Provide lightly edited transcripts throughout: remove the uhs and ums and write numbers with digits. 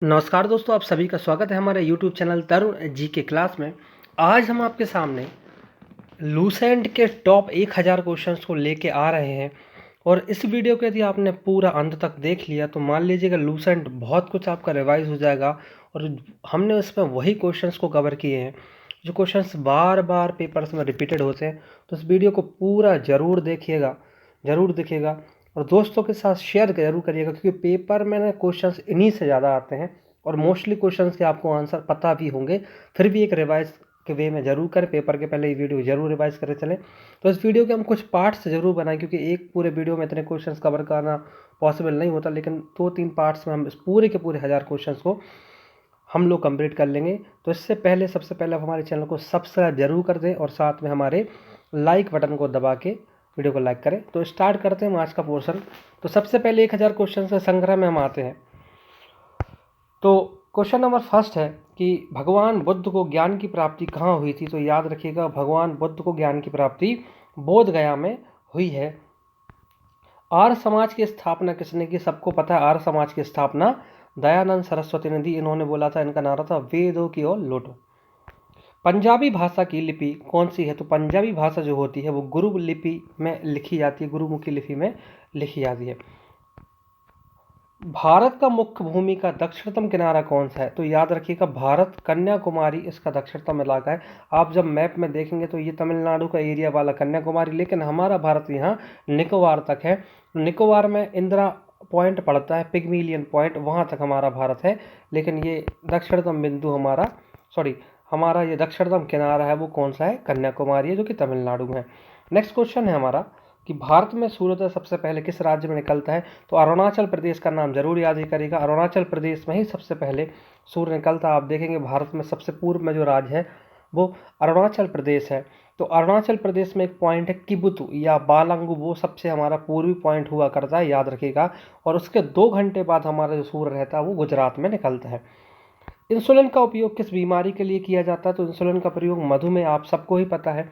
नमस्कार दोस्तों, आप सभी का स्वागत है हमारे YouTube चैनल तरुण जी के क्लास में। आज हम आपके सामने लूसेंट के टॉप 1000 क्वेश्चंस को लेके आ रहे हैं और इस वीडियो को यदि आपने पूरा अंत तक देख लिया तो मान लीजिएगा लूसेंट बहुत कुछ आपका रिवाइज हो जाएगा। और हमने उसमें वही क्वेश्चंस को कवर किए हैं जो क्वेश्चंस बार बार पेपर्स में रिपीटेड होते हैं। तो इस वीडियो को पूरा ज़रूर देखिएगा और दोस्तों के साथ शेयर ज़रूर करिएगा, क्योंकि पेपर में ना क्वेश्चंस इन्हीं से ज़्यादा आते हैं और मोस्टली क्वेश्चंस के आपको आंसर पता भी होंगे। फिर भी एक रिवाइज के वे में ज़रूर करें, पेपर के पहले ये वीडियो ज़रूर रिवाइज करके चलें। तो इस वीडियो के हम कुछ पार्ट्स ज़रूर बनाएं, क्योंकि एक पूरे वीडियो में इतने क्वेश्चंस कवर करना पॉसिबल नहीं होता, लेकिन 2-3 पार्ट्स में हम इस पूरे के पूरे 1000 क्वेश्चंस को हम लोग कंप्लीट कर लेंगे। तो इससे पहले सबसे पहले आप हमारे चैनल को सब्सक्राइब जरूर कर दें और साथ में हमारे लाइक बटन को दबा के वीडियो को लाइक करें। तो स्टार्ट करते हैं आज का पोर्शन। तो सबसे पहले 1000 क्वेश्चन के संग्रह में हम आते हैं। तो क्वेश्चन नंबर फर्स्ट है कि भगवान बुद्ध को ज्ञान की प्राप्ति कहाँ हुई थी। तो याद रखिएगा, भगवान बुद्ध को ज्ञान की प्राप्ति बोध गया में हुई है। आर्य समाज की स्थापना किसने की। सबको पता है आर्य समाज की स्थापना दयानंद सरस्वती ने दी। इन्होंने बोला था, इनका नारा था वेदों की ओर लौटो। पंजाबी भाषा की लिपि कौन सी है। तो पंजाबी भाषा जो होती है वो गुरु लिपि में लिखी जाती है, गुरुमुखी लिपि में लिखी जाती है। भारत का मुख्य भूमि का दक्षिणतम किनारा कौन सा है। तो याद रखिएगा, भारत कन्याकुमारी इसका दक्षिणतम इलाका है। आप जब मैप में देखेंगे तो ये तमिलनाडु का एरिया वाला कन्याकुमारी, लेकिन हमारा भारत यहाँ निकोबार तक है। निकोबार में इंदिरा पॉइंट पड़ता है, पिग्मिलियन पॉइंट, वहाँ तक हमारा भारत है। लेकिन ये दक्षिणतम बिंदु हमारा ये दक्षिणतम किनारा है वो कौन सा है, कन्याकुमारी है, जो कि तमिलनाडु में है। नेक्स्ट क्वेश्चन है हमारा कि भारत में सूर्योदय सबसे पहले किस राज्य में निकलता है। तो अरुणाचल प्रदेश का नाम जरूर याद ही करेगा। अरुणाचल प्रदेश में ही सबसे पहले सूर्य निकलता है। आप देखेंगे भारत में सबसे पूर्व में जो राज्य है वो अरुणाचल प्रदेश है। तो अरुणाचल प्रदेश में एक पॉइंट है किबुतु या बालंगु, वो सबसे हमारा पूर्वी पॉइंट हुआ करता है, याद रखिएगा। और उसके 2 घंटे बाद हमारा जो सूर्य रहता है वो गुजरात में निकलता है। इंसुलिन का उपयोग किस बीमारी के लिए किया जाता है। तो इंसुलिन का प्रयोग मधुमेह, आप सबको ही पता है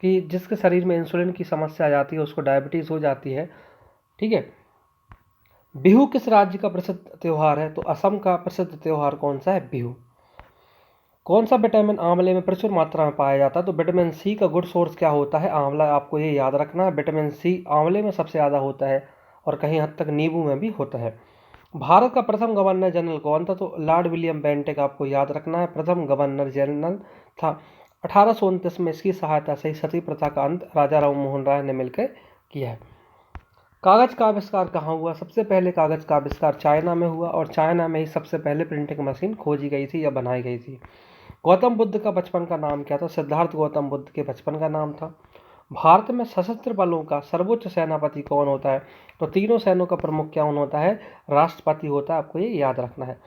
कि जिसके शरीर में इंसुलिन की समस्या आ जाती है उसको डायबिटीज़ हो जाती है। ठीक है। बिहू किस राज्य का प्रसिद्ध त्यौहार है। तो असम का प्रसिद्ध त्यौहार कौन सा है, बिहू। कौन सा विटामिन आंवले में प्रचुर मात्रा में पाया जाता है। तो विटामिन सी का गुड सोर्स क्या होता है, आंवला। आपको ये याद रखना है, विटामिन सी आंवले में सबसे ज़्यादा होता है और कहीं हद तक नींबू में भी होता है। भारत का प्रथम गवर्नर जनरल कौन था। तो लॉर्ड विलियम बेंटिक, आपको याद रखना है, प्रथम गवर्नर जनरल था। 1829 में इसकी सहायता से सती प्रथा का अंत राजा राम मोहन राय ने मिलकर किया है। कागज का आविष्कार कहाँ हुआ। सबसे पहले कागज का आविष्कार चाइना में हुआ और चाइना में ही सबसे पहले प्रिंटिंग मशीन खोजी गई थी या बनाई गई थी। गौतम बुद्ध का बचपन का नाम क्या था। सिद्धार्थ गौतम बुद्ध के बचपन का नाम था। भारत में सशस्त्र बलों का सर्वोच्च सेनापति कौन होता है। तो तीनों सेनों का प्रमुख क्या होता है, राष्ट्रपति होता है। आपको ये याद रखना है।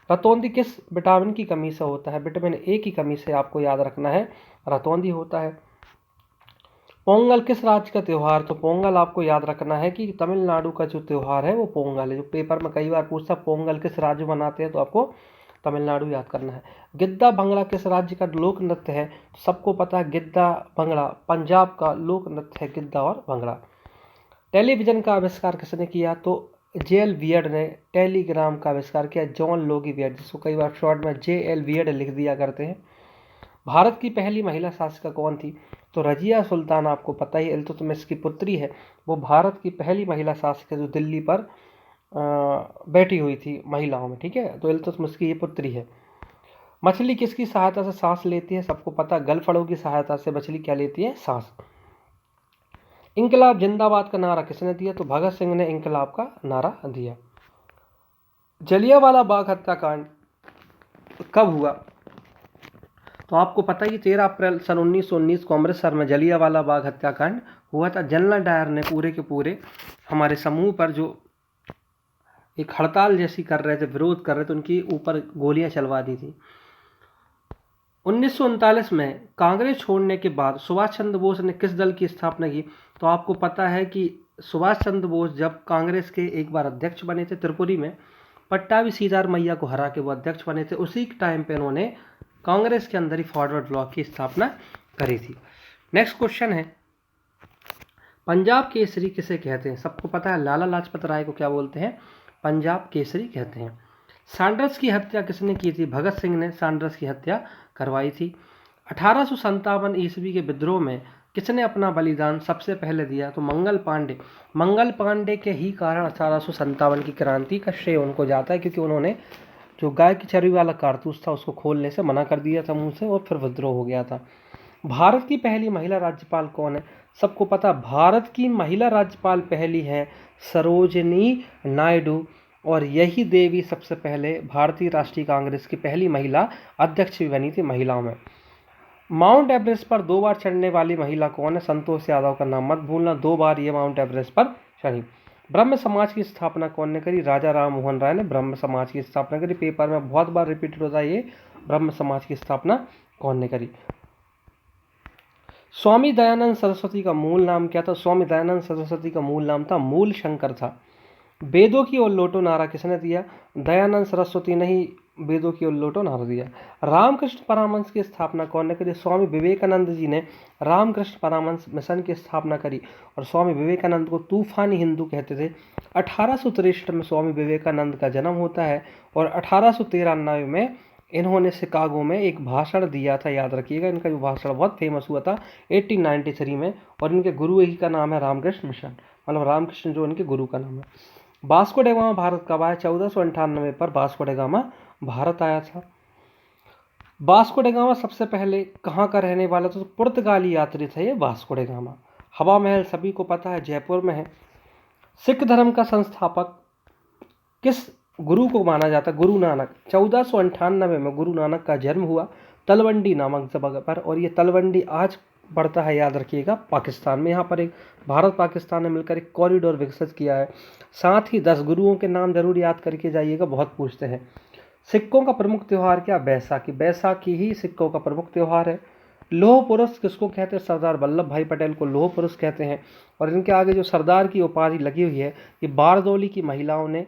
रतौंधी किस विटामिन की कमी से होता है। विटामिन ए की कमी से आपको याद रखना है, रतौंधी होता है। पोंगल किस राज्य का त्यौहार। तो पोंगल आपको याद रखना है कि तमिलनाडु का जो त्यौहार है वो पोंगल है। जो पेपर में कई बार पूछता पोंगल किस राज्य मनाते हैं, तो आपको तमिलनाडु याद करना है। गिद्दा भंगड़ा किस राज्य का लोक नृत्य है। तो सबको पता है गिद्दा भंगड़ा पंजाब का लोक नृत्य है, गिद्दा और भंगड़ा। टेलीविजन का आविष्कार किसने किया। तो जेएल वियर्ड ने टेलीग्राम का आविष्कार किया, जॉन लोगी वियर्ड, जिसको कई बार शॉर्ट में जेएल वियर्ड लिख दिया करते हैं। भारत की पहली महिला शासिका कौन थी। तो रजिया सुल्तान, आपको पता ही, इल्तुतमिश की पुत्री है। वो भारत की पहली महिला शासिका जो दिल्ली पर बैठी हुई थी महिलाओं में। ठीक है, तो इल्तुतमिश की ये पुत्री है। मछली किसकी सहायता से सांस लेती है। सबको पता, गलफड़ों की सहायता से मछली क्या लेती है, सांस। इंकलाब जिंदाबाद का नारा किसने दिया। तो भगत सिंह ने इंकलाब का नारा दिया। जलियांवाला बाग हत्याकांड कब हुआ। तो आपको पता ही, 13 अप्रैल सन 1919 को अमृतसर में जलियांवाला बाग हत्याकांड हुआ था। जनरल डायर ने पूरे के पूरे हमारे समूह पर जो एक हड़ताल जैसी कर रहे थे, विरोध कर रहे थे, उनकी ऊपर गोलियां चलवा दी थी। 1939 में कांग्रेस छोड़ने के बाद सुभाष चंद्र बोस ने किस दल की स्थापना की। तो आपको पता है कि सुभाष चंद्र बोस जब कांग्रेस के एक बार अध्यक्ष बने थे त्रिपुरी में, पट्टाभी सीतार मैया को हरा के वो अध्यक्ष बने थे, उसी टाइम पे उन्होंने कांग्रेस के अंदर ही फॉरवर्ड ब्लॉक की स्थापना करी थी। नेक्स्ट क्वेश्चन है, पंजाब केसरी किसे कहते हैं। सबको पता है, लाला लाजपत राय को क्या बोलते हैं, पंजाब केसरी कहते हैं। सैंडर्स की हत्या किसने की थी? भगत सिंह ने सैंडर्स की हत्या करवाई थी। 1857 ईस्वी के विद्रोह में किसने अपना बलिदान सबसे पहले दिया? तो मंगल पांडे। मंगल पांडे के ही कारण 1857 की क्रांति का श्रेय उनको जाता है, क्योंकि उन्होंने जो गाय की चर्बी वाला कारतूस था उसको खोलने से मना कर दिया था मुंह से, और फिर विद्रोह हो गया था। भारत की पहली महिला राज्यपाल कौन है? सबको पता, भारत की महिला राज्यपाल पहली है सरोजिनी नायडू, और यही देवी सबसे पहले भारतीय राष्ट्रीय कांग्रेस की पहली महिला अध्यक्ष भी बनी थी महिलाओं में। माउंट एवरेस्ट पर 2 बार चढ़ने वाली महिला कौन है? संतोष यादव का नाम मत भूलना, 2 बार ये माउंट एवरेस्ट पर चढ़ी। ब्रह्म समाज की स्थापना कौन ने करी? राजा राम मोहन राय ने ब्रह्म समाज की स्थापना करी। पेपर में बहुत बार रिपीटेड होता है ये, ब्रह्म समाज की स्थापना कौन ने करी? स्वामी दयानंद सरस्वती का मूल नाम क्या था? स्वामी दयानंद सरस्वती का मूल नाम था मूल शंकर था। वेदों की ओर लोटो नारा किसने दिया? दयानंद सरस्वती ने ही वेदों की ओर लोटो नारा दिया। रामकृष्ण परमहंस की स्थापना कौन ने करी? स्वामी विवेकानंद जी ने रामकृष्ण परमहंस मिशन की स्थापना करी, और स्वामी विवेकानंद को तूफानी हिंदू कहते थे। 1863 में स्वामी विवेकानंद का जन्म होता है, और 1893 में इन्होंने शिकागो में एक भाषण दिया था, याद रखिएगा। इनका जो भाषण बहुत फेमस हुआ था 1893 में, और इनके गुरु ही का नाम है रामकृष्ण मिशन, मतलब रामकृष्ण जो इनके गुरु का नाम है। वास्को ड गामा भारत कब आया? 1498 पर वास्को ड गामा भारत आया था। वास्को ड गामा सबसे पहले कहाँ का रहने वाला था? तो पुर्तगाली यात्री था ये वास्को ड गामा। हवा महल सभी को पता है जयपुर में है। सिख धर्म का संस्थापक किस गुरु को माना जाता? गुरु नानक। 1498 में गुरु नानक का जन्म हुआ तलवंडी नामक जगह पर, और ये तलवंडी आज पड़ता है, याद रखिएगा, पाकिस्तान में। यहाँ पर एक भारत पाकिस्तान ने मिलकर एक कॉरिडोर विकसित किया है। साथ ही 10 गुरुओं के नाम जरूर याद करके जाइएगा, बहुत पूछते हैं। सिक्कों का प्रमुख त्यौहार क्या? बैसाखी। बैसाखी ही सिक्कों का प्रमुख त्यौहार है। लौह पुरुष किसको कहते हैं? सरदार वल्लभ भाई पटेल को लौह पुरुष कहते हैं। और इनके आगे जो सरदार की उपाधि लगी हुई है, ये बारदौली की महिलाओं ने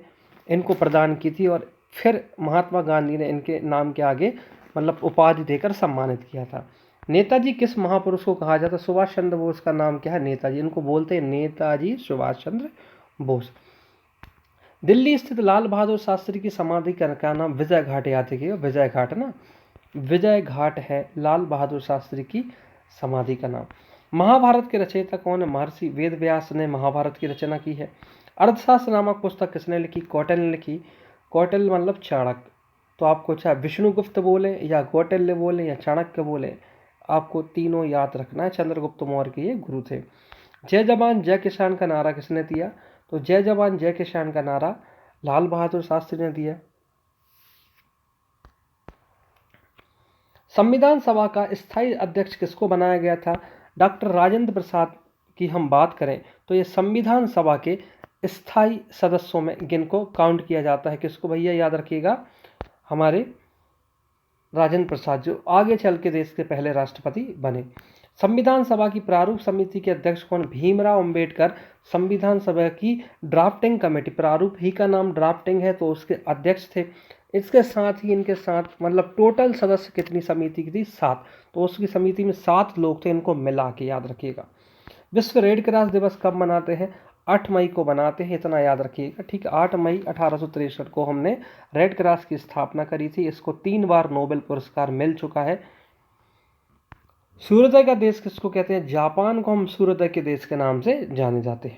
इनको प्रदान की थी, और फिर महात्मा गांधी ने इनके नाम के आगे मतलब उपाधि देकर सम्मानित किया था। नेताजी किस महापुरुष को कहा जाता है? सुभाष चंद्र बोस का नाम क्या है? नेताजी। इनको बोलते हैं नेताजी सुभाष चंद्र बोस। दिल्ली स्थित लाल बहादुर शास्त्री की समाधि का नाम विजय घाट, याद रखिएगा, विजय घाट ना, विजय घाट है लाल बहादुर शास्त्री की समाधि का नाम। महाभारत के रचयिता कौन है? महर्षि वेद व्यास ने महाभारत की रचना की है। अर्थशास्त्र नामक पुस्तक किसने लिखी? कौटिल्य ने लिखी। कौटिल्य मतलब चाणक्य। तो आपको चाहे विष्णुगुप्त बोले या कौटिल्य बोले या चाणक्य बोले, आपको तीनों याद रखना है। चंद्रगुप्त मौर्य के ये गुरु थे। जय जवान जय किसान का नारा किसने दिया? तो जय जवान जय किसान का नारा लाल बहादुर शास्त्री ने दिया। संविधान सभा का स्थायी अध्यक्ष किसको बनाया गया था? डॉक्टर राजेंद्र प्रसाद की हम बात करें तो ये संविधान सभा के स्थायी सदस्यों में जिनको काउंट किया जाता है। किसको भैया? याद रखिएगा, हमारे राजेंद्र प्रसाद, जो आगे चल के देश के पहले राष्ट्रपति बने। संविधान सभा की प्रारूप समिति के अध्यक्ष कौन? भीमराव अंबेडकर संविधान सभा की ड्राफ्टिंग कमेटी, प्रारूप ही का नाम ड्राफ्टिंग है, तो उसके अध्यक्ष थे। इसके साथ ही इनके साथ मतलब टोटल सदस्य कितनी समिति की थी? 7। तो उसकी समिति में 7 लोग थे, इनको मिला के याद रखिएगा। विश्व रेड क्रॉस दिवस कब मनाते हैं? 8 मई को बनाते हैं, इतना याद रखिएगा, ठीक है। 8 मई 1863 को हमने रेड क्रॉस की स्थापना करी थी। इसको 3 बार नोबेल पुरस्कार मिल चुका है। सूर्योदय का देश किसको कहते हैं? जापान को हम सूर्योदय के देश के नाम से जाने जाते हैं।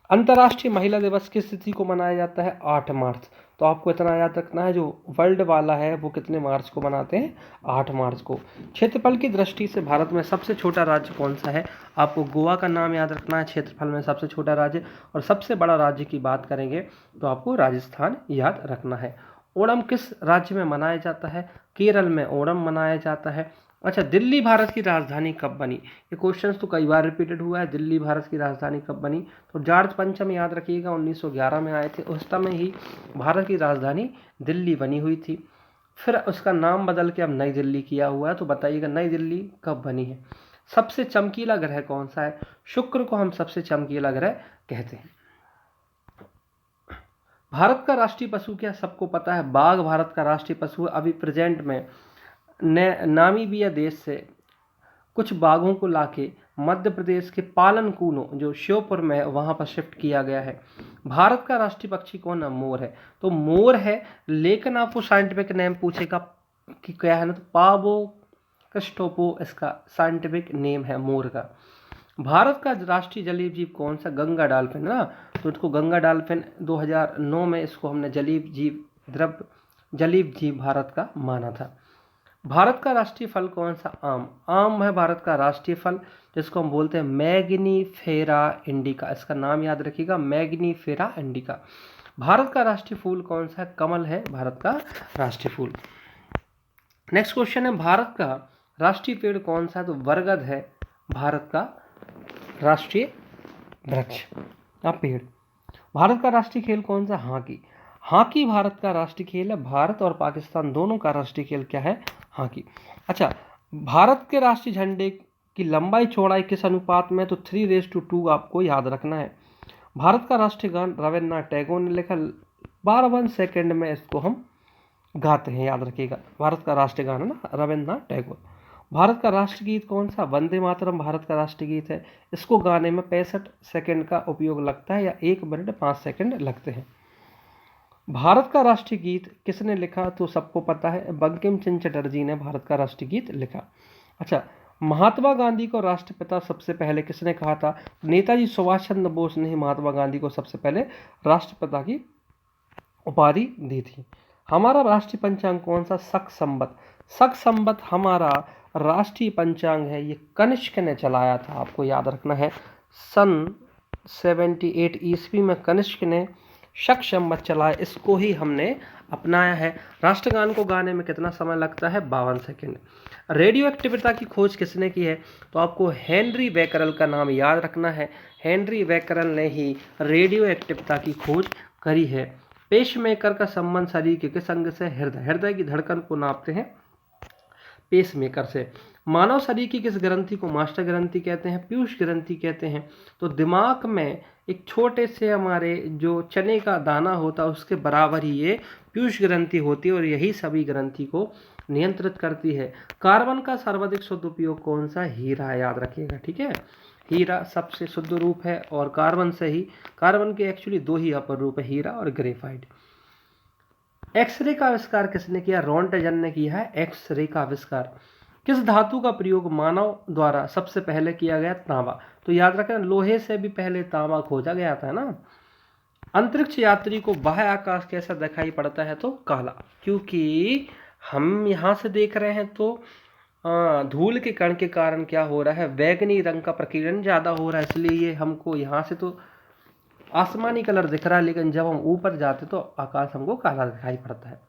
अंतर्राष्ट्रीय महिला दिवस किस तिथि को मनाया जाता है? 8 मार्च। तो आपको इतना याद रखना है, जो वर्ल्ड वाला है वो कितने मार्च को मनाते हैं? 8 मार्च को। क्षेत्रफल की दृष्टि से भारत में सबसे छोटा राज्य कौन सा है? आपको गोवा का नाम याद रखना है, क्षेत्रफल में सबसे छोटा राज्य। और सबसे बड़ा राज्य की बात करेंगे तो आपको राजस्थान याद रखना है। ओणम किस राज्य में मनाया जाता है? केरल में ओणम मनाया जाता है। अच्छा, दिल्ली भारत की राजधानी कब बनी? ये क्वेश्चन तो कई बार रिपीटेड हुआ है। दिल्ली भारत की राजधानी कब बनी? तो जॉर्ज पंचम, याद रखिएगा, 1911 में आए थे। उस समय ही भारत की राजधानी दिल्ली बनी हुई थी। फिर उसका नाम बदल के अब नई दिल्ली किया हुआ है। तो बताइएगा नई दिल्ली कब बनी है? सबसे चमकीला ग्रह कौन सा है? शुक्र को हम सबसे चमकीला ग्रह कहते हैं। भारत का राष्ट्रीय पशु क्या? सबको पता है, बाघ भारत का राष्ट्रीय पशु है। अभी प्रेजेंट में नामीबिया देश से कुछ बाघों को लाके मध्य प्रदेश के पालनकुनो जो श्योपुर में है वहाँ पर शिफ्ट किया गया है। भारत का राष्ट्रीय पक्षी कौन है? मोर है। तो मोर है, लेकिन आपको साइंटिफिक नेम पूछेगा कि क्या है ना, तो पावो क्रिस्टोपो इसका साइंटिफिक नेम है मोर का। भारत का राष्ट्रीय जलीय जीव कौन सा? गंगा डॉल्फिन ना, तो इसको गंगा डॉल्फिन 2009 में इसको हमने जलीय जीव भारत का माना था। भारत का राष्ट्रीय फल कौन सा? आम। आम है भारत का राष्ट्रीय फल, जिसको हम बोलते हैं मैग्नीफेरा इंडिका। इसका नाम याद रखिएगा, मैग्नीफेरा इंडिका। भारत का राष्ट्रीय फूल कौन सा है? कमल है भारत का राष्ट्रीय फूल। नेक्स्ट क्वेश्चन है, भारत का राष्ट्रीय पेड़ कौन सा है? तो बरगद है भारत का राष्ट्रीय वृक्ष का पेड़। भारत का राष्ट्रीय खेल कौन सा? हॉकी। हॉकी भारत का राष्ट्रीय खेल है। भारत और पाकिस्तान दोनों का राष्ट्रीय खेल क्या है? हॉकी। अच्छा, भारत के राष्ट्रीय झंडे की लंबाई चौड़ाई किस अनुपात में? तो 3:2 आपको याद रखना है। भारत का राष्ट्रीय गान रविन्द्रनाथ टैगोर ने लिखा, 12 सेकंड में इसको हम गाते हैं, याद रखिएगा। भारत का राष्ट्रीय गान है ना, रविन्द्रनाथ टैगोर। भारत का राष्ट्रगीत कौन सा? वंदे मातरम भारत का राष्ट्रीय गीत है। इसको गाने में 65 सेकंड का उपयोग लगता है, या 1 मिनट 5 सेकंड लगते हैं। भारत का राष्ट्रीय गीत किसने लिखा? तो सबको पता है, बंकिम चंद्र चटर्जी ने भारत का राष्ट्रीय गीत लिखा। अच्छा, महात्मा गांधी को राष्ट्रपिता सबसे पहले किसने कहा था? नेताजी सुभाष चंद्र बोस ने ही महात्मा गांधी को सबसे पहले राष्ट्रपिता की उपाधि दी थी। हमारा राष्ट्रीय पंचांग कौन सा? शक संवत। शक संवत हमारा राष्ट्रीय पंचांग है, ये कनिष्क ने चलाया था, आपको याद रखना है। सन 78 ईस्वी में कनिष्क ने शक संवत चलाया, इसको ही हमने अपनाया है। राष्ट्रगान को गाने में कितना समय लगता है? 52 सेकंड। रेडियो एक्टिविटी की खोज किसने की है? तो आपको हेनरी बैकरल का नाम याद रखना है। हेनरी बैकरल ने ही रेडियो एक्टिविटी की खोज करी है। पेसमेकर का संबंध शरीर के किस अंग से? हृदय की धड़कन को नापते हैं पेसमेकर से। मानव शरीर की किस ग्रंथि को मास्टर ग्रंथि कहते हैं? पीयूष ग्रंथि कहते हैं। तो दिमाग में एक छोटे से हमारे जो चने का दाना होता है उसके बराबर ही ये पीयूष ग्रंथि होती है, और यही सभी ग्रंथि को नियंत्रित करती है। कार्बन का सर्वाधिक शुद्ध उपयोग कौन सा? हीरा, याद रखिएगा, ठीक है। हीरा सबसे शुद्ध रूप है, और कार्बन के एक्चुअली 2 ही अपर रूप है, हीरा और ग्रेफाइट। एक्सरे का आविष्कार किसने किया? रोंटगन ने किया है एक्सरे का आविष्कार। किस धातु का प्रयोग मानव द्वारा सबसे पहले किया गया? तांबा। तो याद रखना, लोहे से भी पहले तांबा खोजा गया था ना। अंतरिक्ष यात्री को बाह्य आकाश कैसा दिखाई पड़ता है? तो काला, क्योंकि हम यहाँ से देख रहे हैं तो धूल के कण के कारण क्या हो रहा है? बैगनी रंग का प्रकीर्णन ज़्यादा हो रहा है, इसलिए ये हमको यहाँ से तो आसमानी कलर दिख रहा है, लेकिन जब हम ऊपर जाते तो आकाश हमको काला दिखाई पड़ता है।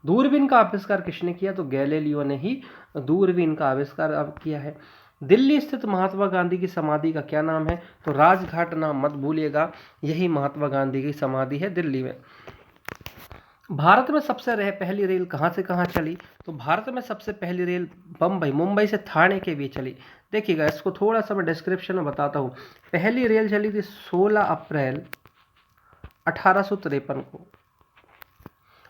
दूरबीन का आविष्कार किसने किया? तो गैलीलियो ने ही दूरबीन का आविष्कार अब किया है। दिल्ली स्थित महात्मा गांधी की समाधि का क्या नाम है? तो राजघाट नाम मत भूलिएगा, यही महात्मा गांधी की समाधि है दिल्ली में। भारत में सबसे पहली रेल कहाँ से कहाँ चली? तो भारत में सबसे पहली रेल मुंबई से ठाणे के बीच चली। देखिएगा, इसको थोड़ा सा मैं डिस्क्रिप्शन में बताता हूँ। पहली रेल चली थी 16 अप्रैल 1853 को।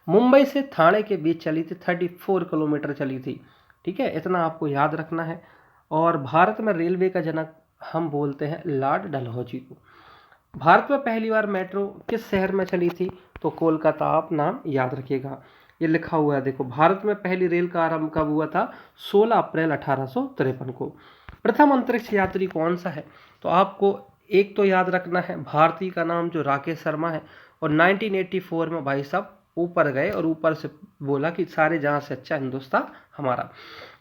मुंबई से ठाणे के बीच चली थी, 34 किलोमीटर चली थी, ठीक है, इतना आपको याद रखना है। और भारत में रेलवे का जनक हम बोलते हैं लॉर्ड डलहौजी को। भारत में पहली बार मेट्रो किस शहर में चली थी? तो कोलकाता, आप नाम याद रखिएगा, ये लिखा हुआ है देखो। भारत में पहली रेल का आरंभ कब हुआ था? 16 अप्रैल 1853 को। प्रथम अंतरिक्ष यात्री कौन सा है? तो आपको एक तो याद रखना है, भारतीय का नाम जो राकेश शर्मा है, और 1984 में भाई साहब ऊपर गए और ऊपर से बोला कि सारे जहां से अच्छा हिंदुस्तान हमारा।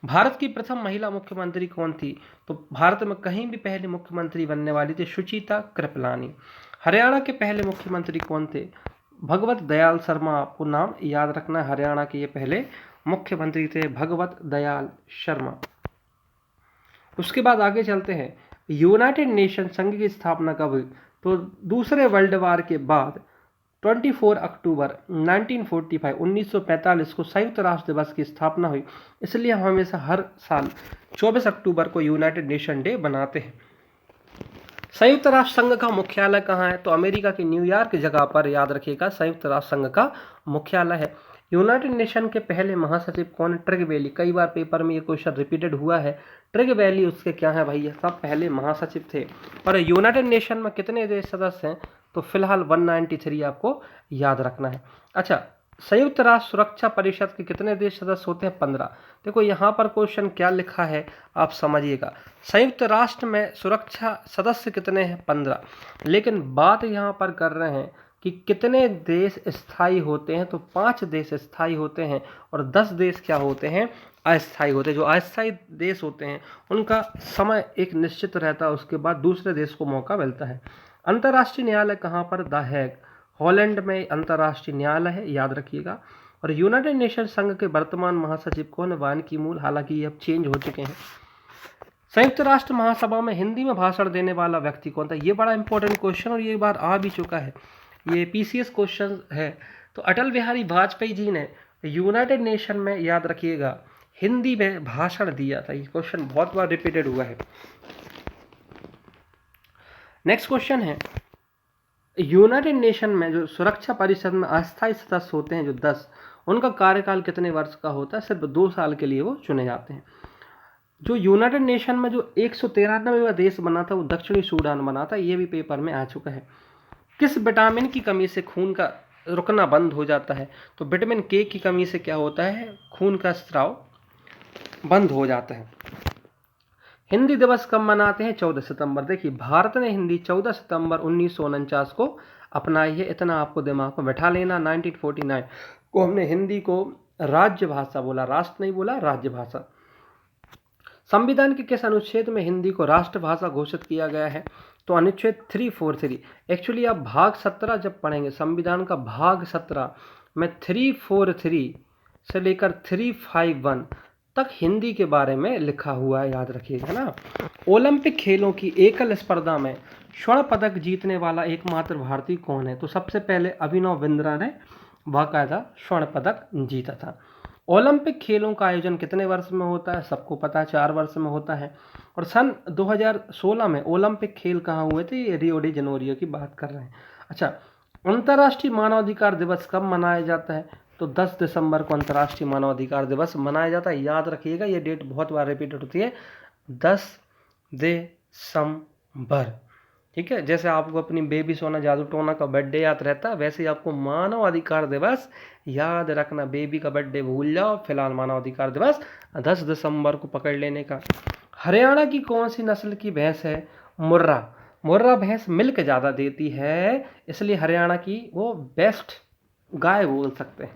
भारत की प्रथम महिला मुख्यमंत्री कौन थी? तो भारत में कहीं भी पहले मुख्यमंत्री बनने वाली थी सुचेता कृपलानी। हरियाणा के पहले मुख्यमंत्री कौन थे? भगवत दयाल शर्मा, आपको नाम याद रखना है। हरियाणा के ये पहले मुख्यमंत्री थे, भगवत दयाल शर्मा। उसके बाद आगे चलते हैं, यूनाइटेड नेशन संघ की स्थापना कब हुई? तो दूसरे वर्ल्ड वार के बाद 24 अक्टूबर 1945 को संयुक्त राष्ट्र दिवस की स्थापना हुई, इसलिए हम हमेशा हर साल 24 अक्टूबर को यूनाइटेड नेशन डे बनाते हैं। संयुक्त राष्ट्र संघ का मुख्यालय कहाँ है? तो अमेरिका के न्यूयॉर्क जगह पर, याद रखिएगा, संयुक्त राष्ट्र संघ का मुख्यालय है। यूनाइटेड नेशन के पहले महासचिव कौन है? ट्रिग वैली। कई बार पेपर में ये क्वेश्चन रिपीटेड हुआ है। ट्रिग वैली उसके क्या है भैया साहब? पहले महासचिव थे। और यूनाइटेड नेशन में कितने देश सदस्य हैं? तो फिलहाल 193 आपको याद रखना है। अच्छा, संयुक्त राष्ट्र सुरक्षा परिषद के कितने देश सदस्य होते हैं? 15। देखो यहाँ पर क्वेश्चन क्या लिखा है आप समझिएगा। संयुक्त राष्ट्र में सुरक्षा सदस्य कितने हैं? 15। लेकिन बात यहाँ पर कर रहे हैं कि कितने देश स्थायी होते हैं? तो 5 देश स्थायी होते हैं और 10 देश क्या होते हैं? अस्थायी होते हैं। जो अस्थायी देश होते हैं उनका समय एक निश्चित रहता है, उसके बाद दूसरे देश को मौका मिलता है। अंतर्राष्ट्रीय न्यायालय कहाँ पर? द हैग, हॉलैंड में अंतर्राष्ट्रीय न्यायालय है, याद रखिएगा। और यूनाइटेड नेशन संघ के वर्तमान महासचिव कौन है? बान की मूल। हालांकि ये अब चेंज हो चुके हैं। संयुक्त राष्ट्र महासभा में हिंदी में भाषण देने वाला व्यक्ति कौन था? ये बड़ा इंपॉर्टेंट क्वेश्चन और ये बार आ भी चुका है, ये पीसीएस क्वेश्चन है। तो अटल बिहारी वाजपेयी जी ने यूनाइटेड नेशन में, याद रखिएगा, हिंदी में भाषण दिया था। ये क्वेश्चन बहुत बार रिपीटेड हुआ है। नेक्स्ट क्वेश्चन है, यूनाइटेड नेशन में जो सुरक्षा परिषद में अस्थायी सदस्य होते हैं जो 10, उनका कार्यकाल कितने वर्ष का होता है? सिर्फ 2 साल के लिए वो चुने जाते हैं। जो यूनाइटेड नेशन में जो 193वां देश बना था वो दक्षिणी सूडान बना था। ये भी पेपर में आ चुका है। किस विटामिन की कमी से खून का रुकना बंद हो जाता है? तो विटामिन के की कमी से क्या होता है? खून का स्राव बंद हो जाता है। हिंदी दिवस कब मनाते हैं? 14 सितंबर। देखिए, भारत ने हिंदी 14 सितंबर 1949 को अपनाई है। इतना आपको दिमाग में बैठा लेना। 1949 को हमने हिंदी को राज्य भाषा बोला, राष्ट्र नहीं बोला, राज्य भाषा। संविधान के किस अनुच्छेद में हिंदी को राष्ट्रभाषा घोषित किया गया है? तो अनुच्छेद 343। एक्चुअली आप भाग 17 जब पढ़ेंगे, संविधान का भाग 17 में 343 से लेकर 351 तक हिंदी के बारे में लिखा हुआ है, याद रखिएगा ना। ओलंपिक खेलों की एकल स्पर्धा में स्वर्ण पदक जीतने वाला एकमात्र भारतीय कौन है? तो सबसे पहले अभिनव बिंद्रा ने बाकायदा स्वर्ण पदक जीता था। ओलंपिक खेलों का आयोजन कितने वर्ष में होता है? सबको पता है, 4 वर्ष में होता है। और सन 2016 में ओलंपिक खेल कहाँ हुए थे? ये रियो डी जनेरियो की बात कर रहे हैं। अच्छा, अंतर्राष्ट्रीय मानवाधिकार दिवस कब मनाया जाता है? तो 10 दिसंबर को अंतर्राष्ट्रीय मानवाधिकार दिवस मनाया जाता है। याद रखिएगा, ये डेट बहुत बार रिपीटेड होती है, 10 दिसंबर। ठीक है, जैसे आपको अपनी बेबी सोना जादू टोना का बर्थडे याद रहता है, वैसे ही आपको मानव अधिकार दिवस याद रखना। बेबी का बर्थडे भूल जाओ, फिलहाल मानव अधिकार दिवस 10 दिसंबर को पकड़ लेने का। हरियाणा की कौन सी नस्ल की भैंस है? मुर्रा। मुर्रा भैंस मिल्क ज़्यादा देती है, इसलिए हरियाणा की वो बेस्ट गाय बोल सकते हैं।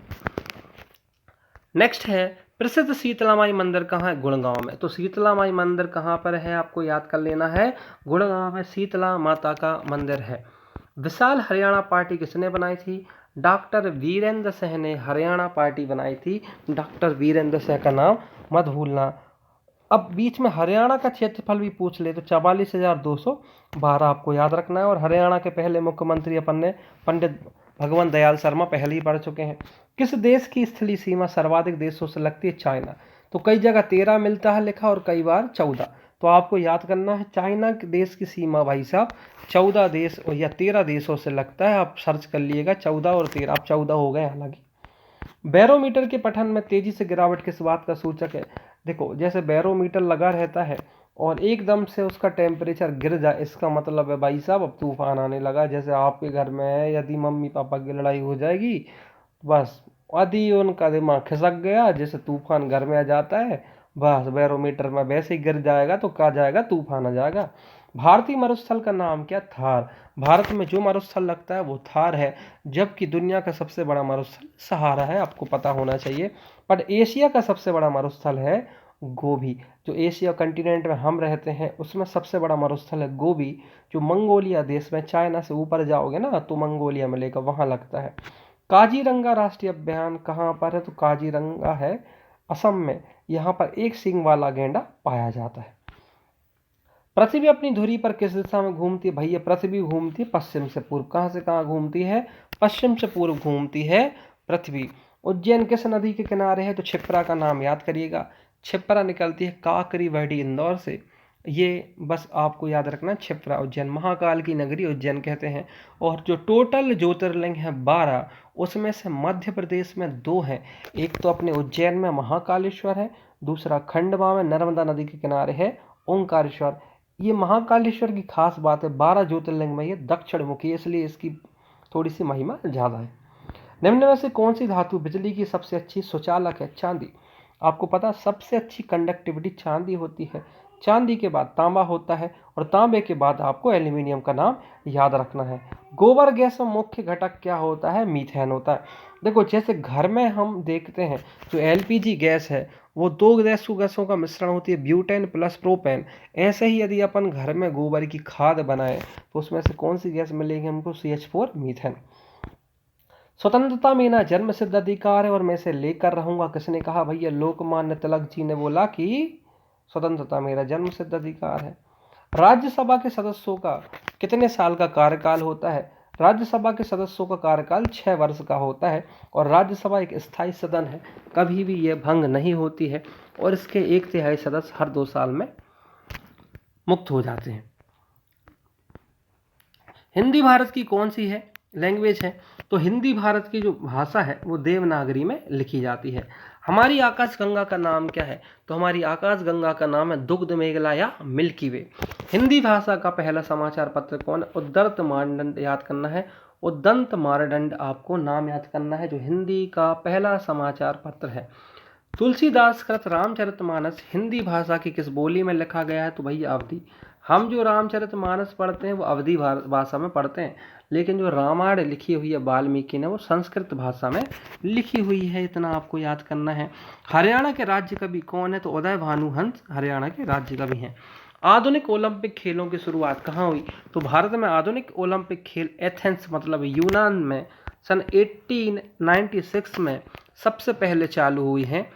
नेक्स्ट है, प्रसिद्ध शीतला माई मंदिर कहाँ है? गुड़गांव में। तो शीतला माई मंदिर कहाँ पर है? आपको याद कर लेना है, गुड़गांव में शीतला माता का मंदिर है। विशाल हरियाणा पार्टी किसने बनाई थी? डॉक्टर वीरेंद्र सिंह ने हरियाणा पार्टी बनाई थी। डॉक्टर वीरेंद्र सिंह का नाम मत भूलना। अब बीच में हरियाणा का क्षेत्रफल भी पूछ ले तो 44,212 आपको याद रखना है। और हरियाणा के पहले मुख्यमंत्री अपन ने पंडित भगवंत दयाल शर्मा पहले ही पढ़ चुके हैं। किस देश की स्थलीय सीमा सर्वाधिक देशों से लगती है? चाइना। तो कई जगह 13 मिलता है लिखा और कई बार 14, तो आपको याद करना है चाइना के देश की सीमा भाई साहब 14 देश या 13 देशों से लगता है। आप सर्च कर लिएगा 14 और 13, आप 14 हो गए। हालांकि बैरोमीटर के पठन में तेजी से गिरावट किस बात का सूचक है? देखो, जैसे बैरोमीटर लगा रहता है और एकदम से उसका टेम्परेचर गिर जाए, इसका मतलब है भाई साहब अब तूफान आने लगा। जैसे आपके घर में है, यदि मम्मी पापा की लड़ाई हो जाएगी, बस यदि उनका दिमाग खिसक गया, जैसे तूफान घर में आ जाता है, बस बैरोमीटर में वैसे ही गिर जाएगा तो कहा जाएगा तूफान आ जाएगा। भारतीय मरुस्थल का नाम क्या? थार। भारत में जो मरुस्थल लगता है वो थार है, जबकि दुनिया का सबसे बड़ा मरुस्थल सहारा है, आपको पता होना चाहिए। पर एशिया का सबसे बड़ा मरुस्थल है गोबी। जो एशिया कंटिनेंट में हम रहते हैं उसमें सबसे बड़ा मरुस्थल है गोबी, जो मंगोलिया देश में, चाइना से ऊपर जाओगे ना तो मंगोलिया में लेकर वहाँ लगता है। काजीरंगा राष्ट्रीय उद्यान कहाँ पर है? तो काजीरंगा है असम में। यहाँ पर एक सींग वाला गेंडा पाया जाता है। पृथ्वी अपनी धुरी पर किस दिशा में घूमती है? भैया पृथ्वी घूमती है पश्चिम से पूर्व। कहाँ से कहाँ घूमती है? पश्चिम से पूर्व घूमती है पृथ्वी। उज्जैन किस नदी के किनारे है? तो क्षिप्रा का नाम याद करिएगा। क्षिप्रा निकलती है काकरी बहड़ी इंदौर से, ये बस आपको याद रखना, क्षिप्रा उज्जैन, महाकाल की नगरी उज्जैन कहते हैं। और जो टोटल ज्योतिर्लिंग है 12, उसमें से मध्य प्रदेश में 2 हैं। एक तो अपने उज्जैन में महाकालेश्वर है, दूसरा खंडवा में नर्मदा नदी के किनारे है ओंकारेश्वर। ये महाकालेश्वर की खास बात है, 12 ज्योतिर्लिंग में ये दक्षिण मुखी है, इसलिए इसकी थोड़ी सी महिमा ज़्यादा है। निम्न में से कौन सी धातु बिजली की सबसे अच्छी सुचालक है? चांदी। आपको पता सबसे अच्छी कंडक्टिविटी चांदी होती है। चांदी के बाद तांबा होता है और तांबे के बाद आपको एल्यूमिनियम का नाम याद रखना है। गोबर गैस में मुख्य घटक क्या होता है? मीथेन होता है। देखो जैसे घर में हम देखते हैं जो एलपीजी गैस है वो 2 गैसों का मिश्रण होती है, ब्यूटेन प्लस प्रोपेन। ऐसे ही यदि अपन घर में गोबर की खाद बनाएं तो उसमें से कौन सी गैस मिलेगी हमको? CH4 methane. स्वतंत्रता मेरा जन्म सिद्ध अधिकार है और मैं इसे लेकर रहूंगा, किसने कहा? भैया लोकमान्य तिलक जी ने बोला कि स्वतंत्रता मेरा जन्म सिद्ध अधिकार है। राज्यसभा के सदस्यों का कितने साल का कार्यकाल होता है? राज्यसभा के सदस्यों का कार्यकाल 6 वर्ष का होता है और राज्यसभा एक स्थायी सदन है, कभी भी यह भंग नहीं होती है और इसके 1/3 सदस्य हर 2 साल में मुक्त हो जाते हैं। हिंदी भारत की कौन सी है लैंग्वेज है? तो हिंदी भारत की जो भाषा है वो देवनागरी में लिखी जाती है। हमारी आकाश गंगा का नाम क्या है? तो हमारी आकाश गंगा का नाम है दुग्ध मेघला या मिल्की वे। हिंदी भाषा का पहला समाचार पत्र कौन? उद्दंत मानदंड याद करना है, उद्दंत मानदंड आपको नाम याद करना है, जो हिंदी का पहला समाचार पत्र है। तुलसीदास कृत रामचरितमानस हिंदी भाषा की किस बोली में लिखा गया है? तो भैया अवधी। हम जो रामचरितमानस पढ़ते हैं वो अवधी भाषा में पढ़ते हैं, लेकिन जो रामायण लिखी हुई है वाल्मीकि ने वो संस्कृत भाषा में लिखी हुई है, इतना आपको याद करना है। हरियाणा के राज्य कवि कौन है? तो उदय भानुहंस हरियाणा के राज्य कवि हैं। आधुनिक ओलंपिक खेलों की शुरुआत कहाँ हुई? तो भारत में आधुनिक ओलंपिक खेल एथेंस मतलब यूनान में सन 1896 में सबसे पहले चालू हुई हैं,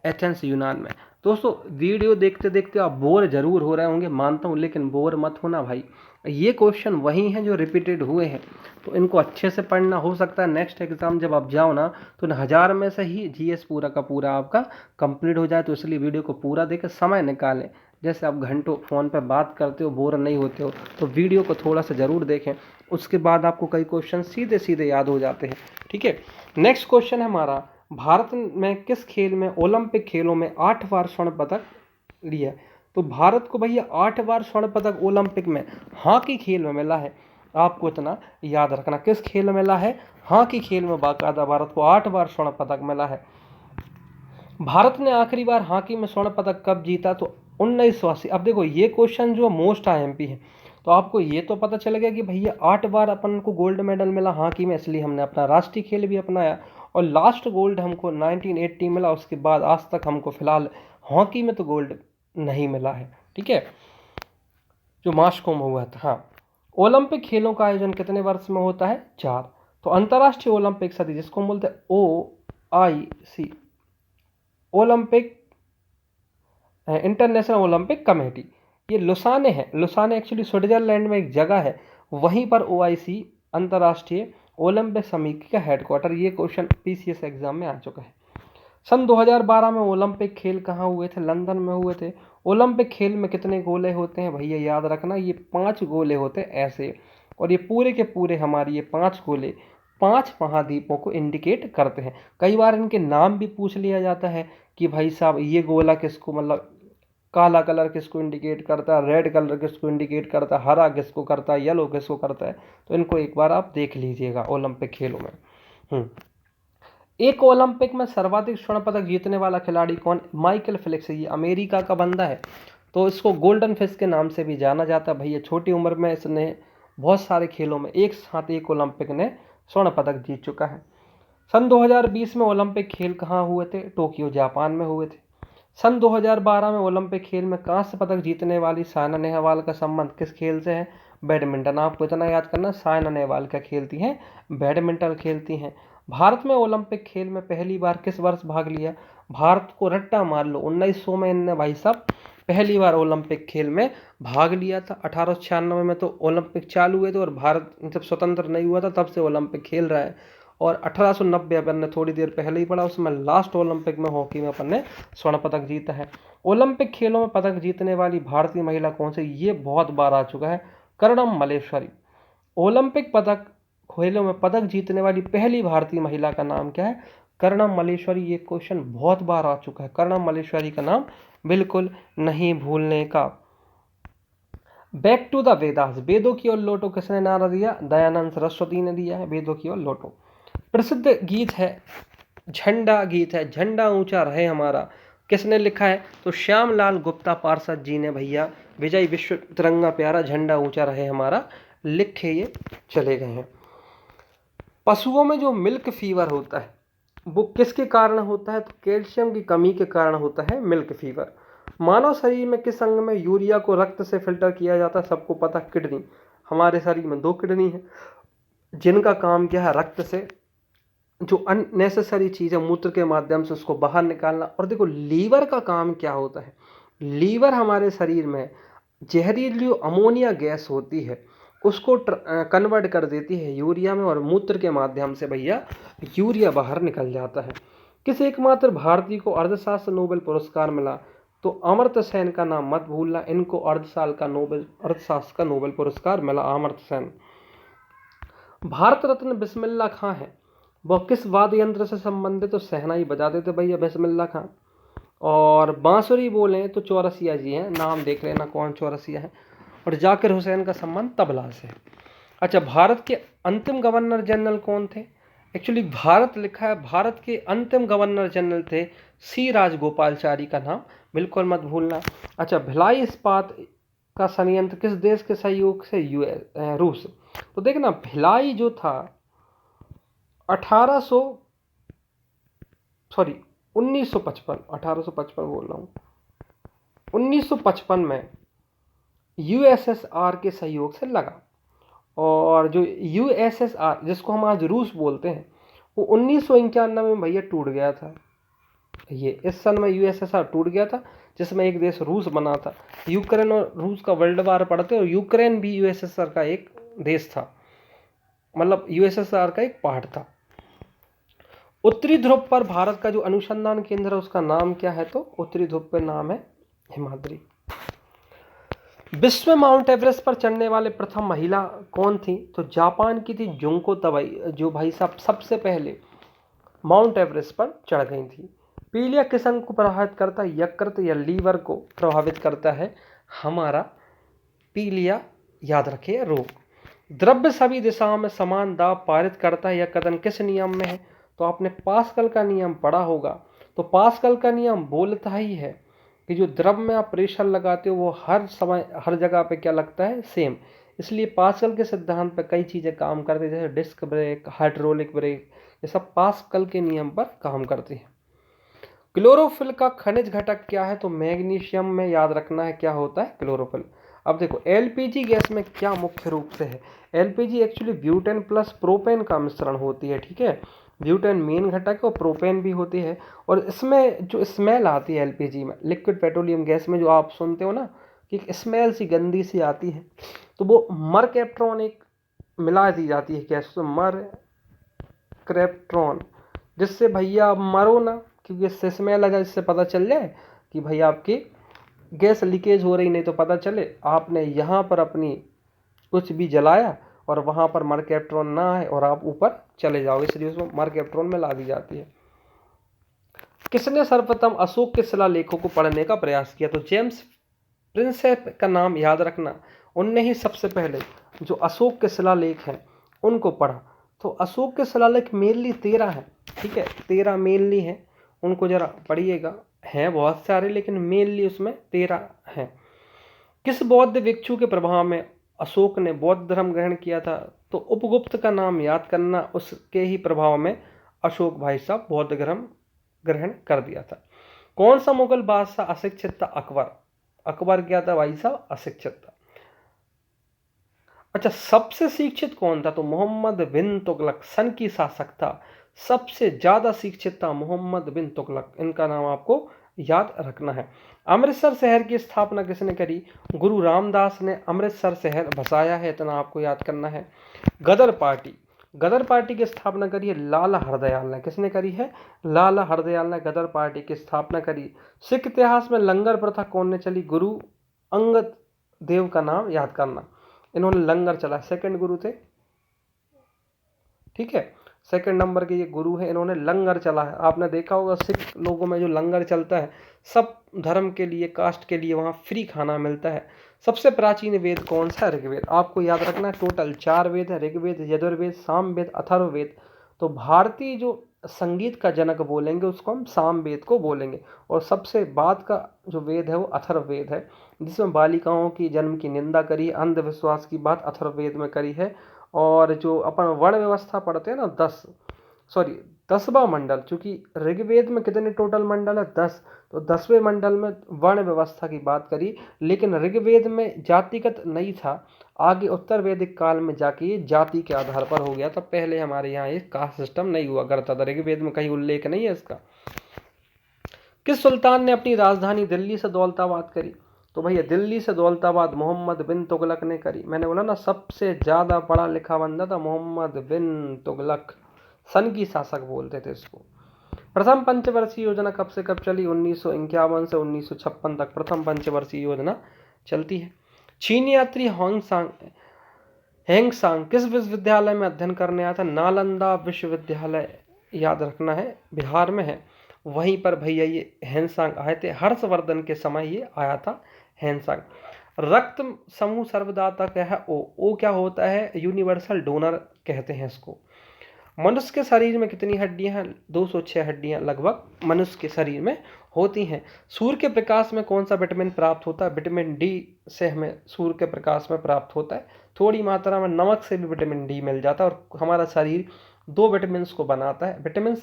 एथेंस यूनान में। दोस्तों वीडियो देखते देखते आप बोर जरूर हो रहे होंगे, मानता हूँ, लेकिन बोर मत होना भाई, ये क्वेश्चन वही हैं जो रिपीटेड हुए हैं, तो इनको अच्छे से पढ़ना। हो सकता है नेक्स्ट एग्जाम जब आप जाओ ना तो 1000 में से ही जीएस पूरा का पूरा आपका कंप्लीट हो जाए, तो इसलिए वीडियो को पूरा देकर समय निकालें। जैसे आप घंटों फ़ोन पर बात करते हो, बोर नहीं होते हो, तो वीडियो को थोड़ा सा ज़रूर देखें, उसके बाद आपको कई क्वेश्चन सीधे सीधे याद हो जाते हैं। ठीक है, नेक्स्ट क्वेश्चन है हमारा, भारत में किस खेल में ओलंपिक खेलों में 8 बार स्वर्ण पदक लिया? तो भारत को भैया 8 बार स्वर्ण पदक ओलंपिक में हॉकी खेल में मिला है। आपको इतना याद रखना, किस खेल में मिला है? हॉकी खेल में बाकायदा भारत को 8 बार स्वर्ण पदक मिला है। भारत ने आखिरी बार हॉकी में स्वर्ण पदक कब जीता? तो 1980। अब देखो ये क्वेश्चन जो मोस्ट IMP है, तो आपको ये तो पता चल गया कि भैया 8 बार अपन को गोल्ड मेडल मिला हॉकी में, इसलिए हमने अपना राष्ट्रीय खेल भी अपनाया और लास्ट गोल्ड हमको 1980 मिला। उसके बाद आज तक हमको फिलहाल हॉकी में तो गोल्ड नहीं मिला है। ठीक है, जो मास्को में हुआ था। हाँ, ओलंपिक खेलों का आयोजन कितने वर्ष में होता है? 4। तो अंतर्राष्ट्रीय ओलंपिक समिति जिसको हम बोलते हैं OIC, Olympic international Olympic committee, ये लुसाने है। लुसाने एक्चुअली स्विट्जरलैंड में एक जगह है, वहीं पर OIC अंतर्राष्ट्रीय ओलंपिक समिति का हेडक्वार्टर। ये क्वेश्चन PCS एग्जाम में आ चुका है। सन 2012 में ओलंपिक खेल कहाँ हुए थे? लंदन में हुए थे। ओलंपिक खेल में कितने गोले होते हैं भैया? याद रखना, ये 5 गोले होते हैं ऐसे, और ये पूरे के पूरे हमारे ये 5 गोले 5 महाद्वीपों को इंडिकेट करते हैं। कई बार इनके नाम भी पूछ लिया जाता है कि भाई साहब ये गोला किसको, मतलब काला कलर किसको इंडिकेट करता है, रेड कलर किसको इंडिकेट करता है, हरा किसको करता है, येलो किसको करता है, तो इनको एक बार आप देख लीजिएगा ओलंपिक खेलों में। एक ओलंपिक में सर्वाधिक स्वर्ण पदक जीतने वाला खिलाड़ी कौन? माइकल फेल्प्स, ये अमेरिका का बंदा है, तो इसको गोल्डन फिश के नाम से भी जाना जाता है। भैया छोटी उम्र में इसने बहुत सारे खेलों में एक साथ एक ओलंपिक ने स्वर्ण पदक जीत चुका है। सन 2020 में ओलंपिक खेल कहाँ हुए थे? टोक्यो जापान में हुए थे। सन 2012 में ओलंपिक खेल में कांस्य पदक जीतने वाली सायना नेहवाल का संबंध किस खेल से है? बैडमिंटन। आपको इतना याद करना, सायना नेहवाल क्या खेलती हैं? बैडमिंटन खेलती हैं। भारत में ओलंपिक खेल में पहली बार किस वर्ष भाग लिया? भारत को रट्टा मार लो, 1900 में इनने भाई साहब पहली बार ओलंपिक खेल में भाग लिया था। 1896 में तो ओलंपिक चालू हुए थे और भारत जब स्वतंत्र नहीं हुआ था तब से ओलंपिक खेल रहा है। और 1890 अपन ने थोड़ी देर पहले ही पढ़ा, उसमें लास्ट ओलंपिक में हॉकी में अपन ने स्वर्ण पदक जीता है। ओलंपिक खेलों में पदक जीतने वाली भारतीय महिला कौन सी, ये बहुत बार आ चुका है, कर्णम मल्लेश्वरी। ओलंपिक पदक खेलों में पदक जीतने वाली पहली भारतीय महिला का नाम क्या है, कर्णम मल्लेश्वरी। ये क्वेश्चन बहुत बार आ चुका है, कर्णम मल्लेश्वरी का नाम बिल्कुल नहीं भूलने का। बैक टू द वेदास, वेदों की ओर लौटो किसने नारा दिया, दयानंद सरस्वती ने दिया है, वेदों की ओर लौटो। प्रसिद्ध गीत है झंडा गीत है, झंडा ऊंचा रहे हमारा, किसने लिखा है, तो श्यामलाल गुप्ता पार्षद जी ने भैया विजय विश्व तिरंगा प्यारा झंडा ऊंचा रहे हमारा लिखे ये चले गए हैं। पशुओं में जो मिल्क फीवर होता है वो किसके कारण होता है, तो कैल्शियम की कमी के कारण होता है मिल्क फीवर। मानव शरीर में किस अंग में यूरिया को रक्त से फिल्टर किया जाता है, सबको पता, किडनी। हमारे शरीर में 2 किडनी है जिनका काम क्या है, रक्त से जो अननेसेसरी चीज़ है मूत्र के माध्यम से उसको बाहर निकालना। और देखो लीवर का काम क्या होता है, लीवर हमारे शरीर में जहरीली अमोनिया गैस होती है उसको कन्वर्ट कर देती है यूरिया में, और मूत्र के माध्यम से भैया यूरिया बाहर निकल जाता है। किस एकमात्र भारतीय को अर्थशास्त्र नोबेल पुरस्कार मिला, तो अमर्त्य सेन का नाम मत भूलना, इनको अर्थशास्त्र का नोबेल पुरस्कार मिला, अमर्त्य सेन। भारत रत्न बिस्मिल्लाह खां है, वह किस वाद्य यंत्र से संबंधित, तो शहनाई बजाते थे भैया बिस्मिल्लाह खां। और बांसुरी बोले तो चौरसिया जी हैं, नाम देख लेना कौन चौरसिया है। और जाकिर हुसैन का संबंध तबला से है। अच्छा, भारत के अंतिम गवर्नर जनरल कौन थे, एक्चुअली भारत लिखा है, भारत के अंतिम गवर्नर जनरल थे सी राजगोपालचारी का नाम बिल्कुल मत भूलना। अच्छा, भिलाई इस्पात का संयंत्र किस देश के सहयोग से, रूस। तो देखना भिलाई जो था 1855 बोल रहा हूँ, 1955 में यूएसएसआर के सहयोग से लगा। और जो यूएसएसआर जिसको हम आज रूस बोलते हैं वो 1991 में भैया टूट गया था। ये इस सन में यूएसएसआर टूट गया था जिसमें एक देश रूस बना था। यूक्रेन और रूस का वर्ल्ड वार पड़ते और यूक्रेन भी यूएसएसआर का एक देश था, मतलब यूएसएसआर का एक पार्ट था। उत्तरी ध्रुव पर भारत का जो अनुसंधान केंद्र है उसका नाम क्या है, तो उत्तरी ध्रुव पर नाम है हिमाद्री। विश्व में माउंट एवरेस्ट पर चढ़ने वाले प्रथम महिला कौन थी, तो जापान की थी जुंको तबाई, जो भाई साहब सबसे पहले माउंट एवरेस्ट पर चढ़ गई थी। पीलिया किस अंग को प्रभावित करता है, यकृत या लीवर को प्रभावित करता है हमारा पीलिया, याद रखिए रोग। द्रव्य सभी दिशाओं में समान दाब पारित करता है, यह कथन किस नियम में है, तो आपने पास्कल का नियम पढ़ा होगा। तो पास्कल का नियम बोलता ही है कि जो द्रव में आप प्रेशर लगाते हो वो हर समय हर जगह पे क्या लगता है, सेम। इसलिए पास्कल के सिद्धांत पे कई चीज़ें काम करती है, जैसे डिस्क ब्रेक, हाइड्रोलिक ब्रेक, ये सब पास्कल के नियम पर काम करती है। क्लोरोफिल का खनिज घटक क्या है, तो मैग्नीशियम में, याद रखना है क्या होता है क्लोरोफिल। अब देखो एलपीजी गैस में क्या मुख्य रूप से है, LPG actually butane plus propane का मिश्रण होती है, ठीक है। ब्यूटेन मेन घटक है और प्रोपेन भी होती है। और इसमें जो स्मेल आती है एलपीजी में, लिक्विड पेट्रोलियम गैस में, जो आप सुनते हो ना कि एक स्मेल सी गंदी सी आती है, तो वो मरकैप्ट्रॉन एक मिला दी जाती है गैस, तो मरकैप्ट्रॉन, जिससे भैया आप मरो ना, क्योंकि इससे स्मेल आ जाए, इससे पता चल जाए कि भाई आपकी गैस लीकेज हो रही, नहीं तो पता चले आपने यहाँ पर अपनी कुछ भी जलाया और वहाँ पर मरकैप्ट्रॉन ना है और आप ऊपर चले जाओ, इसलिए उसमें मरकैप्ट्रॉन में ला दी जाती है। किसने सर्वप्रथम अशोक के शिलालेखों को पढ़ने का प्रयास किया, तो जेम्स प्रिंसेप का नाम याद रखना, उनने ही सबसे पहले जो अशोक के शिलालेख हैं उनको पढ़ा। तो अशोक के शिलालेख मेनली 13 हैं, ठीक है, 13 मेनली हैं, उनको जरा पढ़िएगा, हैं बहुत सारे लेकिन मेनली उसमें 13 हैं। किस बौद्ध भिक्षु के प्रभाव में अशोक ने बौद्ध धर्म ग्रहण किया था, तो उपगुप्त का नाम याद करना, उसके ही प्रभाव में अशोक भाई साहब बौद्ध धर्म ग्रहण कर दिया था। कौन सा मुगल बादशाह अशिक्षित था, अकबर। अकबर क्या था भाई साहब, अशिक्षित था। अच्छा, सबसे शिक्षित कौन था, तो मोहम्मद बिन तुगलक सन की शासक था, सबसे ज्यादा शिक्षित था मोहम्मद बिन तुगलक, इनका नाम आपको याद रखना है। अमृतसर शहर की स्थापना किसने करी, गुरु रामदास ने अमृतसर शहर बसाया है, इतना आपको याद करना है। गदर पार्टी गदर पार्टी की स्थापना करी है लाला हरदयाल ने। किसने करी है? लाला हरदयाल ने गदर पार्टी की स्थापना करी। सिख इतिहास में लंगर प्रथा कौन ने चली? गुरु अंगद देव का नाम याद करना, इन्होंने लंगर चला, सेकंड गुरु थे, ठीक है, सेकंड नंबर के ये गुरु है, इन्होंने लंगर चला है। आपने देखा होगा सिख लोगों में जो लंगर चलता है, सब धर्म के लिए, कास्ट के लिए वहाँ फ्री खाना मिलता है। सबसे प्राचीन वेद कौन सा? ऋग्वेद। आपको याद रखना है टोटल 4 वेद है, ऋग्वेद, यजुर्वेद, सामवेद, अथर्ववेद। तो भारतीय जो संगीत का जनक बोलेंगे उसको हम सामवेद को बोलेंगे, और सबसे बाद का जो वेद है वो अथर्ववेद है, जिसमें बालिकाओं की जन्म की निंदा करी है, अंधविश्वास की बात अथर्ववेद में करी है। और जो अपन वर्ण व्यवस्था पढ़ते हैं ना, 10वां मंडल, चूंकि ऋग्वेद में कितने टोटल मंडल है? 10, तो 10वें मंडल में वर्ण व्यवस्था की बात करी। लेकिन ऋग्वेद में जातिगत नहीं था, आगे उत्तर वैदिक काल में जाके ये जाति के आधार पर हो गया था। पहले हमारे यहाँ ये कास्ट सिस्टम नहीं हुआ करता था, ऋग्वेद में कहीं उल्लेख नहीं है इसका। किस सुल्तान ने अपनी राजधानी दिल्ली से दौलताबाद करी? तो भैया दिल्ली से दौलताबाद मोहम्मद बिन तुगलक ने करी। मैंने बोला ना सबसे ज्यादा पढ़ा लिखा बंदा था मोहम्मद बिन तुगलक, सन की शासक बोलते थे इसको। प्रथम पंचवर्षीय योजना कब से कब चली? 1951 से 1956 तक प्रथम पंचवर्षीय योजना चलती है। चीनी यात्री हैंगसांग किस विश्वविद्यालय में अध्ययन करने आया था? नालंदा विश्वविद्यालय, याद रखना है, बिहार में है। वहीं पर भैया ये हैंगसांग आए थे, हर्षवर्धन के समय ये आया था हैंगसांग। रक्त समूह सर्वदाता क्या है? ओ क्या होता है? यूनिवर्सल डोनर कहते हैं इसको। मनुष्य के शरीर में कितनी हड्डियां हैं? 206 हड्डियां लगभग मनुष्य के शरीर में होती हैं। सूर्य के प्रकाश में कौन सा विटामिन प्राप्त होता है? विटामिन डी से हमें सूर्य के प्रकाश में प्राप्त होता है। थोड़ी मात्रा में नमक से भी विटामिन डी मिल जाता है, और हमारा शरीर 2 विटामिन को बनाता है। विटामिन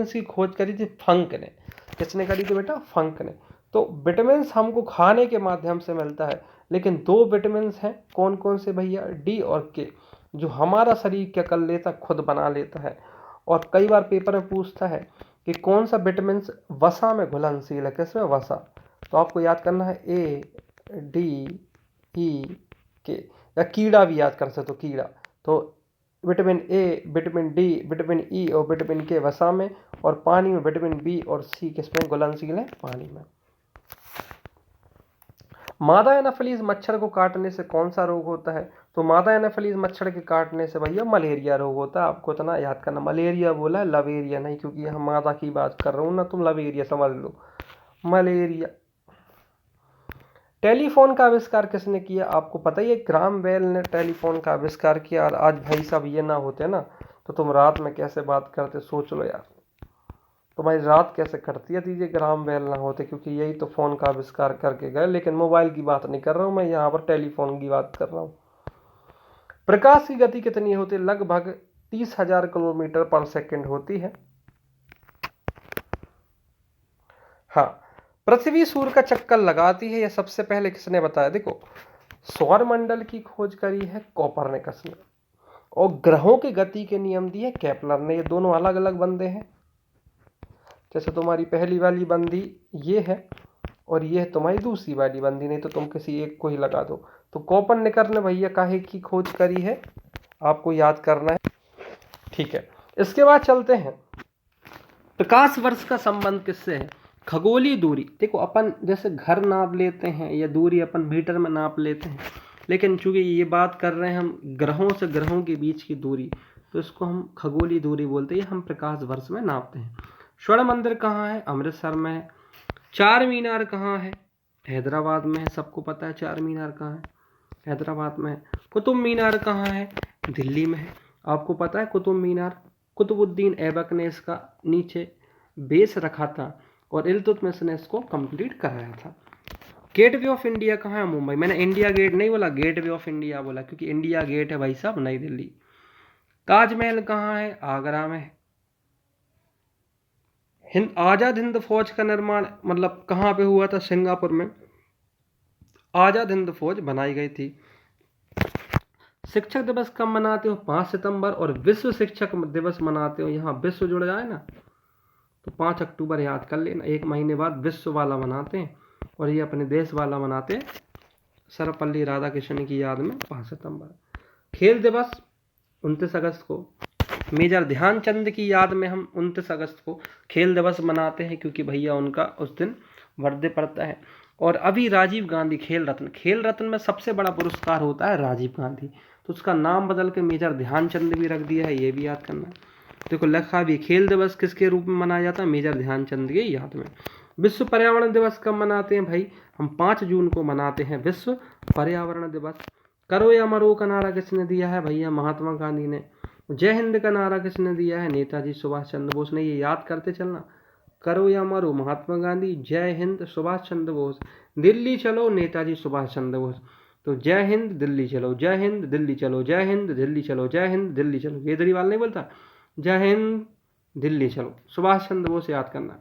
की खोज करी थी फंक ने। किसने करी थी बेटा? फंक ने। तो विटामिन हमको खाने के माध्यम से मिलता है, लेकिन 2 विटामिन हैं, कौन कौन से भैया? डी और के, जो हमारा शरीर क्या कर लेता, खुद बना लेता है। और कई बार पेपर में पूछता है कि कौन सा विटामिन वसा में घुलनशील है? किसमें? वसा। तो आपको याद करना है ए डी ई के, या कीड़ा भी याद कर सकते हो, कीड़ा। तो vitamin A, vitamin D, vitamin E और विटामिन के वसा में, और पानी में विटामिन बी और सी किसमें घुलनशील है? पानी में। मादा एनाफिलीज मच्छर को काटने से कौन सा रोग होता है? तो मादा एनाफिलीज मच्छर के काटने से भैया मलेरिया रोग होता है। आपको इतना याद करना, मलेरिया बोला है, लवेरिया नहीं, क्योंकि यहाँ मादा की बात कर रहा हूँ ना, तुम लवेरिया समझ लो, मलेरिया। टेलीफोन का आविष्कार किसने किया? आपको पता ही है, ग्राहम बेल ने टेलीफोन का आविष्कार किया। और आज भाई साहब ये ना होते ना, तो तुम रात में कैसे बात करते, सोच लो यार, तुम्हारी रात कैसे कटती है दीजिए ग्राहम बेल ना होते, क्योंकि यही तो फोन का आविष्कार करके गए। लेकिन मोबाइल की बात नहीं कर रहा हूं मैं, यहाँ पर टेलीफोन की बात कर रहा हूँ। प्रकाश की गति कितनी होती है? लगभग 30,000 किलोमीटर पर सेकंड होती है। हाँ, पृथ्वी सूर्य का चक्कर लगाती है, यह सबसे पहले किसने बताया? देखो, सौर मंडल की खोज करी है कोपरनिकस ने, और ग्रहों की गति के नियम दिए केपलर ने। ये दोनों अलग अलग बंदे हैं। जैसे तुम्हारी पहली वाली बंदी ये है, और ये है तुम्हारी दूसरी वाली बंदी, नहीं तो तुम किसी एक को ही लगा दो। तो कोपरनिकस ने भैया काहे की खोज करी है? आपको याद करना है, ठीक है। इसके बाद चलते हैं, प्रकाश वर्ष का संबंध किससे है? खगोलीय दूरी। देखो, अपन जैसे घर नाप लेते हैं या दूरी अपन मीटर में नाप लेते हैं, लेकिन चूंकि ये बात कर रहे हैं हम ग्रहों से ग्रहों के बीच की दूरी, तो इसको हम खगोलीय दूरी बोलते हैं, हम प्रकाश वर्ष में नापते हैं। स्वर्ण मंदिर कहाँ है? अमृतसर में है। चार मीनार कहाँ है? हैदराबाद में है, सबको पता है चार मीनार कहाँ है, हैदराबाद में है। कुतुब मीनार कहाँ है? दिल्ली में है। आपको पता है कुतुब मीनार कुतुबुद्दीन ऐबक ने इसका नीचे बेस रखा था, और इल्तुतमिश ने इसको कंप्लीट कराया था। गेटवे ऑफ इंडिया कहाँ है? मुंबई। मैंने इंडिया गेट नहीं बोला, गेटवे ऑफ इंडिया बोला, क्योंकि इंडिया गेट है भाई साहब नई दिल्ली। ताजमहल कहाँ है? आगरा में है। आजाद हिंद फौज का निर्माण मतलब कहाँ पे हुआ था? सिंगापुर में आजाद हिंद फौज बनाई गई थी। शिक्षक दिवस कब मनाते हो? 5 सितंबर। और विश्व शिक्षक दिवस मनाते हो, यहाँ विश्व जुड़ जाए ना, तो 5 अक्टूबर याद कर लेना। एक महीने बाद विश्व वाला मनाते हैं, और ये अपने देश वाला मनाते हैं सर्वपल्ली राधाकृष्णन की याद में 5 सितंबर। खेल दिवस 29 अगस्त को मेजर ध्यानचंद की याद में हम 29 अगस्त को खेल दिवस मनाते हैं, क्योंकि भैया उनका उस दिन बर्थडे पड़ता है। और अभी राजीव गांधी खेल रत्न में सबसे बड़ा पुरस्कार होता है राजीव गांधी, तो उसका नाम बदल के मेजर ध्यानचंद भी रख दिया है, ये भी याद करना। देखो लिखा भी, खेल दिवस किसके रूप में मनाया जाता है? मेजर ध्यानचंद की याद में। विश्व पर्यावरण दिवस कब मनाते हैं भाई? हम 5 जून को मनाते हैं विश्व पर्यावरण दिवस। करो या मरो का नारा किसने दिया है? भैया महात्मा गांधी ने। जय हिंद का नारा किसने दिया है? नेताजी सुभाष चंद्र बोस ने। ये याद करते चलना, करो या मरो महात्मा गांधी, जय हिंद सुभाष चंद्र बोस, दिल्ली चलो नेताजी सुभाष चंद्र बोस। तो जय हिंद दिल्ली चलो, जय हिंद दिल्ली चलो, जय हिंद दिल्ली चलो, जय हिंद दिल्ली चलो, केजरीवाल नहीं बोलता, जय हिंद दिल्ली चलो, सुभाष चंद्र बोस याद करना।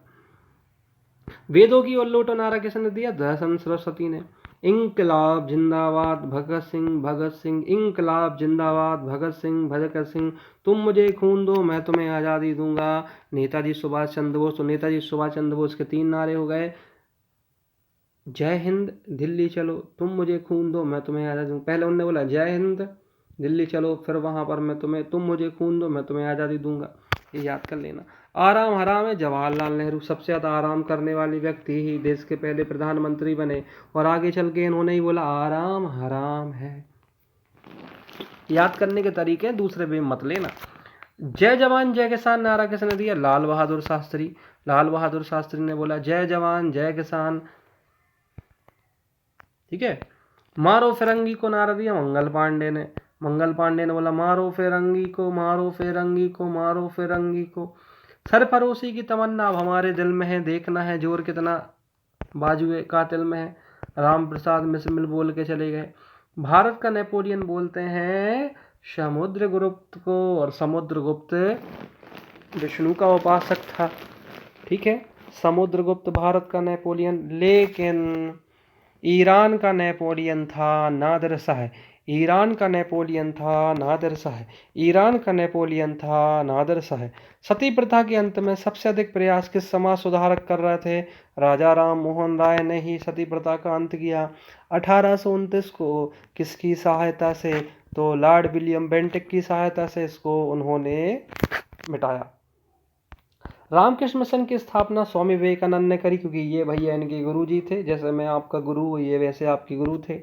वेदों की उल्लोटो नारा किसने दिया? दयाशंकर सरस्वती ने। इंकलाब जिंदाबाद भगत सिंह, भगत सिंह इंकलाब जिंदाबाद भगत सिंह, भगत सिंह तुम मुझे खून दो मैं तुम्हें आज़ादी दूंगा, नेताजी सुभाष चंद्र बोस। तो नेताजी सुभाष चंद्र बोस के 3 नारे हो गए, जय हिंद दिल्ली चलो, तुम मुझे खून दो मैं तुम्हें आज़ादी दूंगा। पहले उन्होंने बोला जय हिंद दिल्ली चलो, फिर वहां पर मैं तुम्हें, तुम मुझे खून दो मैं तुम्हें आज़ादी दूंगा, ये याद कर लेना। आराम हराम है जवाहरलाल नेहरू, सबसे ज़्यादा आराम करने वाले व्यक्ति ही देश के पहले प्रधानमंत्री बने, और आगे चल के इन्होंने ही बोला आराम हराम है। याद करने के तरीके हैं, दूसरे भी मत लेना। जय जवान जय किसान नारा किसने दिया? लाल बहादुर शास्त्री। लाल बहादुर शास्त्री ने बोला जय जवान जय किसान, ठीक है। मारो फिरंगी को नारा दिया मंगल पांडे ने। मंगल पांडे ने बोला मारो फिरंगी को, मारो फिरंगी को, मारो फिरंगी को। सरफरोशी की तमन्ना अब हमारे दिल में है, देखना है जोर कितना बाजुए कातिल में है, राम प्रसाद मिश्र बोल के चले गए। भारत का नेपोलियन बोलते हैं समुद्रगुप्त को, और समुद्रगुप्त विष्णु का उपासक था, ठीक है। समुद्रगुप्त भारत का नेपोलियन। लेकिन ईरान का नेपोलियन था नादिर शाह। ईरान का नेपोलियन था नादिर शाह। ईरान का नेपोलियन था नादिर शाह। सती प्रथा के अंत में सबसे अधिक प्रयास किस समाज सुधारक कर रहे थे? राजा राम मोहन राय ने ही सती प्रथा का अंत किया 1829 को। किसकी सहायता से? तो लॉर्ड विलियम बेंटिक की सहायता से इसको उन्होंने मिटाया। रामकृष्ण मिशन की स्थापना स्वामी विवेकानंद ने करी, क्योंकि ये भैया इनके गुरु जी थे, जैसे मैं आपका गुरु हूँ ये वैसे आपके गुरु थे।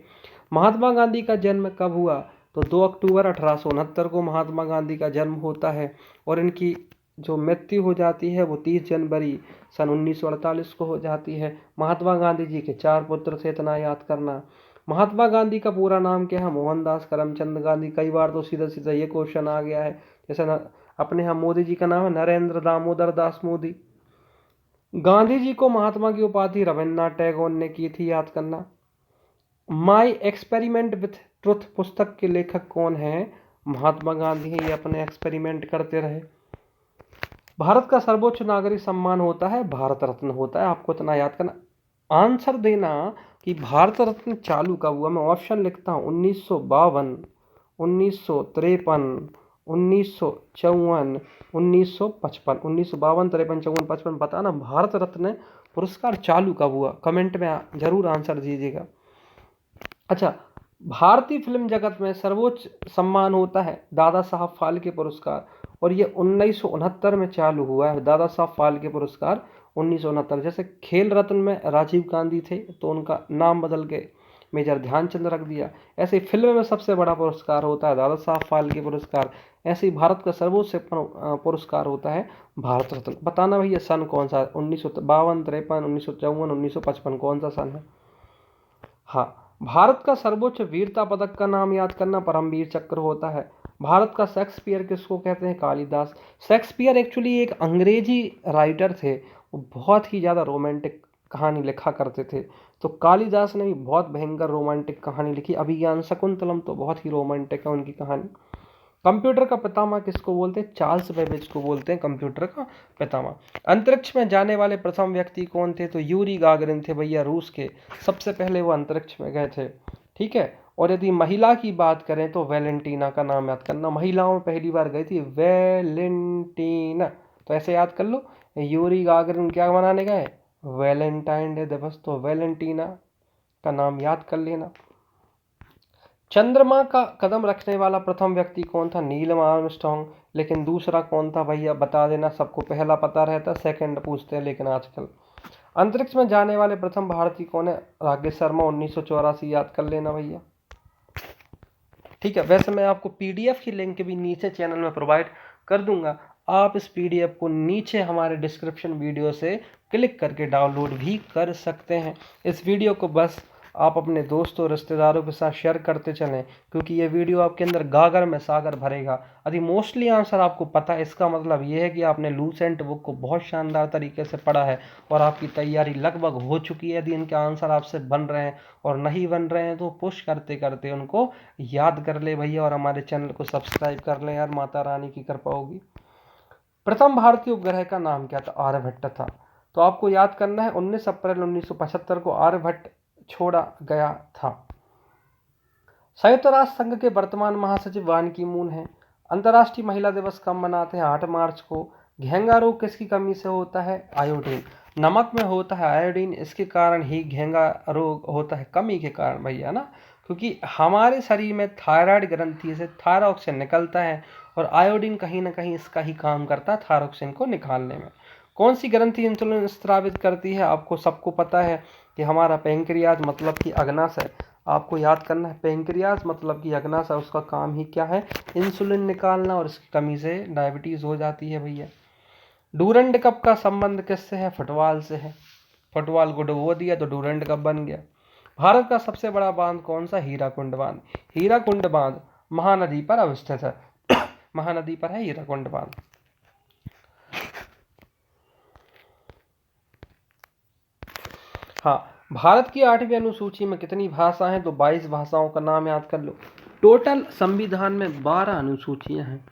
महात्मा गांधी का जन्म कब हुआ? तो 2 अक्टूबर 1869 को महात्मा गांधी का जन्म होता है, और इनकी जो मृत्यु हो जाती है वो 30 जनवरी सन 1948 को हो जाती है। महात्मा गांधी जी के 4 पुत्र थे, इतना याद करना। महात्मा गांधी का पूरा नाम क्या है? मोहनदास करमचंद गांधी। कई बार तो सीधा सीधा ये क्वेश्चन आ गया है, जैसे ना अपने यहाँ मोदी जी का नाम है नरेंद्र दामोदर दास मोदी। गांधी जी को महात्मा की उपाधि रविन्द्रनाथ टैगोर ने की थी, याद करना। माई एक्सपेरिमेंट विथ ट्रुथ पुस्तक के लेखक कौन है? महात्मा गांधी ही अपने एक्सपेरिमेंट करते रहे। भारत का सर्वोच्च नागरिक सम्मान होता है भारत रत्न होता है, आपको इतना याद करना। आंसर देना कि भारत रत्न चालू कब हुआ। मैं ऑप्शन लिखता हूँ 1952, 1953, 1954, 1955। 1952, 53, 54, 55 बताना भारत रत्न पुरस्कार चालू कब हुआ, कमेंट में जरूर आंसर दीजिएगा। अच्छा, भारतीय फिल्म जगत में सर्वोच्च सम्मान होता है दादा साहब फाल्के पुरस्कार, और ये 1969 में चालू हुआ है दादा साहब फाल्के पुरस्कार 1969। जैसे खेल रत्न में राजीव गांधी थे तो उनका नाम बदल के मेजर ध्यानचंद रख दिया, ऐसे फिल्म में सबसे बड़ा पुरस्कार होता है दादा साहब फाल्के पुरस्कार। ऐसे ही भारत का सर्वोच्च पुरस्कार होता है भारत रत्न। बताना भैया सन कौन सा है? 1952, 53, 1954, 1955 कौन सा सन है? हाँ, भारत का सर्वोच्च वीरता पदक का नाम याद करना परमवीर चक्र होता है। भारत का शेक्सपियर किसको कहते हैं? कालिदास। शेक्सपियर एक्चुअली एक अंग्रेजी राइटर थे, वो बहुत ही ज़्यादा रोमांटिक कहानी लिखा करते थे, तो कालिदास ने भी बहुत भयंकर रोमांटिक कहानी लिखी। अभिज्ञान शकुंतलम तो बहुत ही रोमांटिक है उनकी कहानी। कंप्यूटर का पितामह किसको बोलते हैं? चार्ल्स बेबेज को बोलते हैं कंप्यूटर का पितामह। अंतरिक्ष में जाने वाले प्रथम व्यक्ति कौन थे? तो यूरी गागरिन थे भैया, रूस के सबसे पहले वो अंतरिक्ष में गए थे, ठीक है। और यदि महिला की बात करें तो वैलेंटीना का नाम याद करना, महिलाओं में पहली बार गई थी वैलेंटीना, तो ऐसे याद कर लो। यूरी गागरिन क्या मनाने गए? वैलेंटाइन डे दिवस, तो वैलेंटीना का नाम याद कर लेना। चंद्रमा का कदम रखने वाला प्रथम व्यक्ति कौन था? Neil Armstrong. लेकिन दूसरा कौन था भैया, बता देना, सबको पहला पता रहता, सेकंड पूछते हैं लेकिन आजकल। अंतरिक्ष में जाने वाले प्रथम भारतीय कौन है? राकेश शर्मा, 1984, याद कर लेना भैया। ठीक है, वैसे मैं आपको पीडीएफ की लिंक भी नीचे चैनल में प्रोवाइड कर दूंगा, आप इस पीडीएफ को नीचे हमारे डिस्क्रिप्शन वीडियो से क्लिक करके डाउनलोड भी कर सकते हैं। इस वीडियो को बस आप अपने दोस्तों रिश्तेदारों के साथ शेयर करते चलें, क्योंकि ये वीडियो आपके अंदर गागर में सागर भरेगा। यदि मोस्टली आंसर आपको पता है, इसका मतलब ये है कि आपने लूसेंट बुक को बहुत शानदार तरीके से पढ़ा है और आपकी तैयारी लगभग हो चुकी है। यदि इनके आंसर आपसे बन रहे हैं और नहीं बन रहे हैं तो पुश करते करते उनको याद कर ले भैया, और हमारे चैनल को सब्सक्राइब कर ले यार, माता रानी की कृपा होगी। प्रथम भारतीय उपग्रह का नाम क्या था? आर्यभट्ट था। तो आपको याद करना है, 19 अप्रैल 1975 को आर्यभट्ट छोड़ा गया था। संयुक्त राष्ट्र संघ के वर्तमान महासचिव बान की मून है। अंतर्राष्ट्रीय महिला दिवस कब मनाते हैं? 8 मार्च को। घेंगा रोग किसकी कमी से होता है? आयोडीन। नमक में होता है आयोडीन, इसके कारण ही घेंगा रोग होता है, कमी के कारण भैया ना, क्योंकि हमारे शरीर में थायराइड ग्रंथि से थायरॉक्सिन निकलता है और आयोडीन कहीं ना कहीं इसका ही काम करता है थायरॉक्सिन को निकालने में। कौन सी ग्रंथि इंसुलिन स्रावित करती है? आपको सबको पता है कि हमारा पेंक्रियाज मतलब कि अग्नाशय। आपको याद करना है, पेंक्रियाज मतलब कि अग्नाशय, उसका काम ही क्या है? इंसुलिन निकालना, और इसकी कमी से डायबिटीज हो जाती है भैया। डूरंड कप का संबंध किससे है? फुटबॉल से है। फुटबॉल को डुबो दिया तो डूरंड कप बन गया। भारत का सबसे बड़ा बांध कौन सा? हीराकुंड बांध। हीराकुंड बांध महानदी पर अवस्थित है। महानदी पर है हीराकुंड बांध। हाँ, भारत की 8वीं अनुसूची में कितनी भाषा हैं? तो 22 भाषाओं का नाम याद कर लो। टोटल संविधान में 12 अनुसूचियां हैं,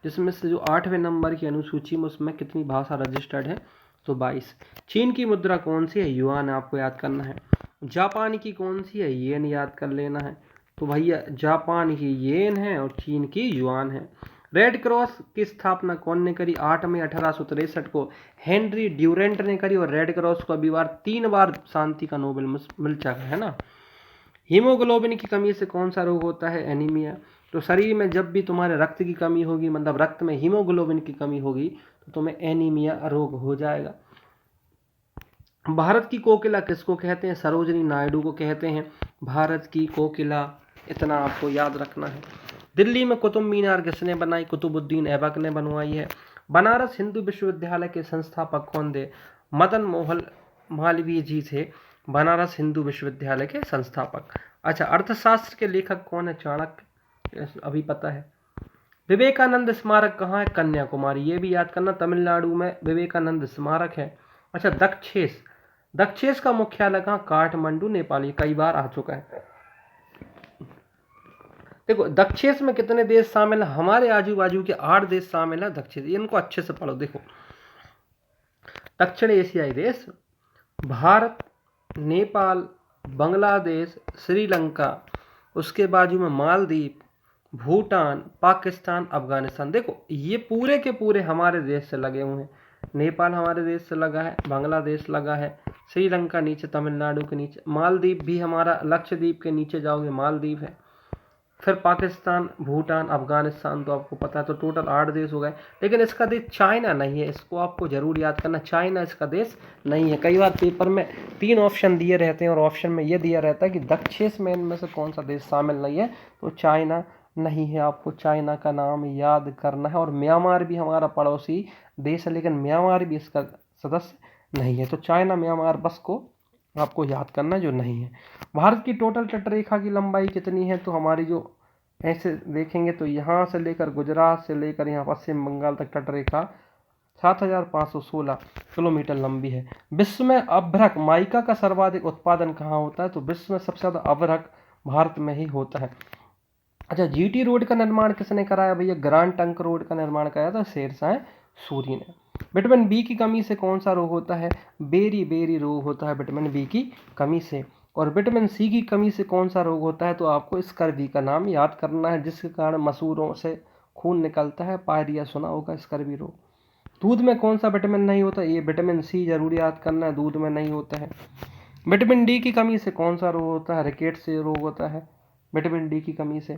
जिसमें से जो 8वें नंबर की अनुसूची में उसमें कितनी भाषा रजिस्टर्ड है? तो 22। चीन की मुद्रा कौन सी है? युआन, आपको याद करना है। जापान की कौन सी है? येन, याद कर लेना है। तो भैया जापान की येन है और चीन की युआन है। रेड क्रॉस की स्थापना कौन ने करी? 8 मई 1863 को हेनरी ड्यूरेंट ने करी, और रेड क्रॉस को अभी 3 बार शांति का नोबेल मिल चुका है ना। हीमोग्लोबिन की कमी से कौन सा रोग होता है? एनीमिया। तो शरीर में जब भी तुम्हारे रक्त की कमी होगी, मतलब रक्त में हीमोग्लोबिन की कमी होगी, तो तुम्हें एनीमिया रोग हो जाएगा। भारत की कोकिला किसको कहते हैं? सरोजिनी नायडू को कहते हैं भारत की कोकिला, इतना आपको याद रखना है। दिल्ली में कुतुब मीनार किसने बनाई? कुतुबुद्दीन ऐबक ने बनवाई है। बनारस हिंदू विश्वविद्यालय के संस्थापक कौन थे? मदन मोहन मालवीय जी थे बनारस हिंदू विश्वविद्यालय के संस्थापक। अच्छा, अर्थशास्त्र के लेखक कौन है? चाणक्य, अभी पता है। विवेकानंद स्मारक कहाँ है? कन्याकुमारी, ये भी याद करना, तमिलनाडु में विवेकानंद स्मारक है। अच्छा, दक्षेश, दक्षेश का मुख्यालय कहाँ? काठमांडू, नेपाल, ये कई बार आ चुका है। देखो दक्षेश में कितने देश शामिल है? हमारे आजू बाजू के 8 देश शामिल है दक्षेश, इनको अच्छे से पढ़ो। देखो, दक्षिण एशियाई देश भारत, नेपाल, बांग्लादेश, श्रीलंका, उसके बाजू में मालदीव, भूटान, पाकिस्तान, अफगानिस्तान। देखो ये पूरे के पूरे हमारे देश से लगे हुए हैं। नेपाल हमारे देश से लगा है, बांग्लादेश लगा है, श्रीलंका नीचे तमिलनाडु के नीचे, मालदीव भी हमारा लक्षद्वीप के नीचे जाओगे मालदीव है, फिर पाकिस्तान, भूटान, अफगानिस्तान, तो आपको पता है। तो टोटल 8 देश हो गए। लेकिन इसका देश चाइना नहीं है, इसको आपको जरूर याद करना, चाइना इसका देश नहीं है। कई बार पेपर में 3 ऑप्शन दिए रहते हैं और ऑप्शन में ये दिया रहता है कि दक्षिण में इनमें से कौन सा देश शामिल नहीं है, तो चाइना नहीं है। आपको चाइना का नाम याद करना है। और म्यांमार भी हमारा पड़ोसी देश है, लेकिन म्यांमार भी इसका सदस्य नहीं है। तो चाइना, म्यांमार बस को आपको याद करना जो नहीं है। भारत की टोटल तटरेखा की लंबाई कितनी है? तो हमारी जो ऐसे देखेंगे तो यहाँ से लेकर गुजरात से लेकर यहाँ पश्चिम बंगाल तक तटरेखा 7516 किलोमीटर लंबी है। विश्व में अभ्रक माइका का सर्वाधिक उत्पादन कहाँ होता है? तो विश्व में सबसे ज्यादा अभ्रक भारत में ही होता है। अच्छा, जीटी रोड का निर्माण किसने कराया भैया? ग्रांड ट्रंक रोड का निर्माण कराया था शेरशाह सूरी ने। विटामिन बी की कमी से कौन सा रोग होता है? बेरी बेरी रोग होता है विटामिन बी की कमी से। और विटामिन सी की कमी से कौन सा रोग होता है? तो आपको स्कर्वी का नाम याद करना है, जिसके कारण मसूरों से खून निकलता है, पायरिया सुना होगा, स्कर्वी रोग। दूध में कौन सा विटामिन नहीं होता? ये विटामिन सी जरूर याद करना है, दूध में नहीं होता है। विटामिन डी की कमी से कौन सा रोग होता है? रिकेट से रोग होता है। विटामिन डी की कमी से।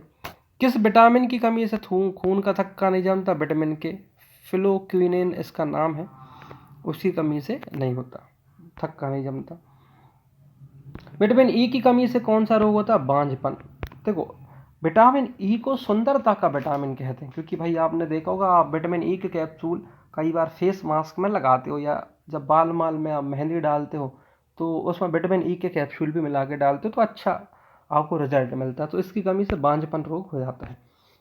किस विटामिन की कमी से खून का थक्का नहीं जमता? विटामिन के, फिलोक्विनिन इसका नाम है, उसकी कमी से नहीं होता, थक्का नहीं जमता। विटामिन ई की कमी से कौन सा रोग होता है? बांझपन। देखो विटामिन ई को सुंदरता का विटामिन कहते हैं, क्योंकि भाई आपने देखा होगा, आप विटामिन ई के कैप्सूल कई बार फेस मास्क में लगाते हो, या जब बाल माल में आप मेहंदी डालते हो तो उसमें विटामिन ई के कैप्सूल भी मिला के डालते हो, तो अच्छा आपको रिजल्ट मिलता है। तो इसकी कमी से बांझपन रोग हो जाता है।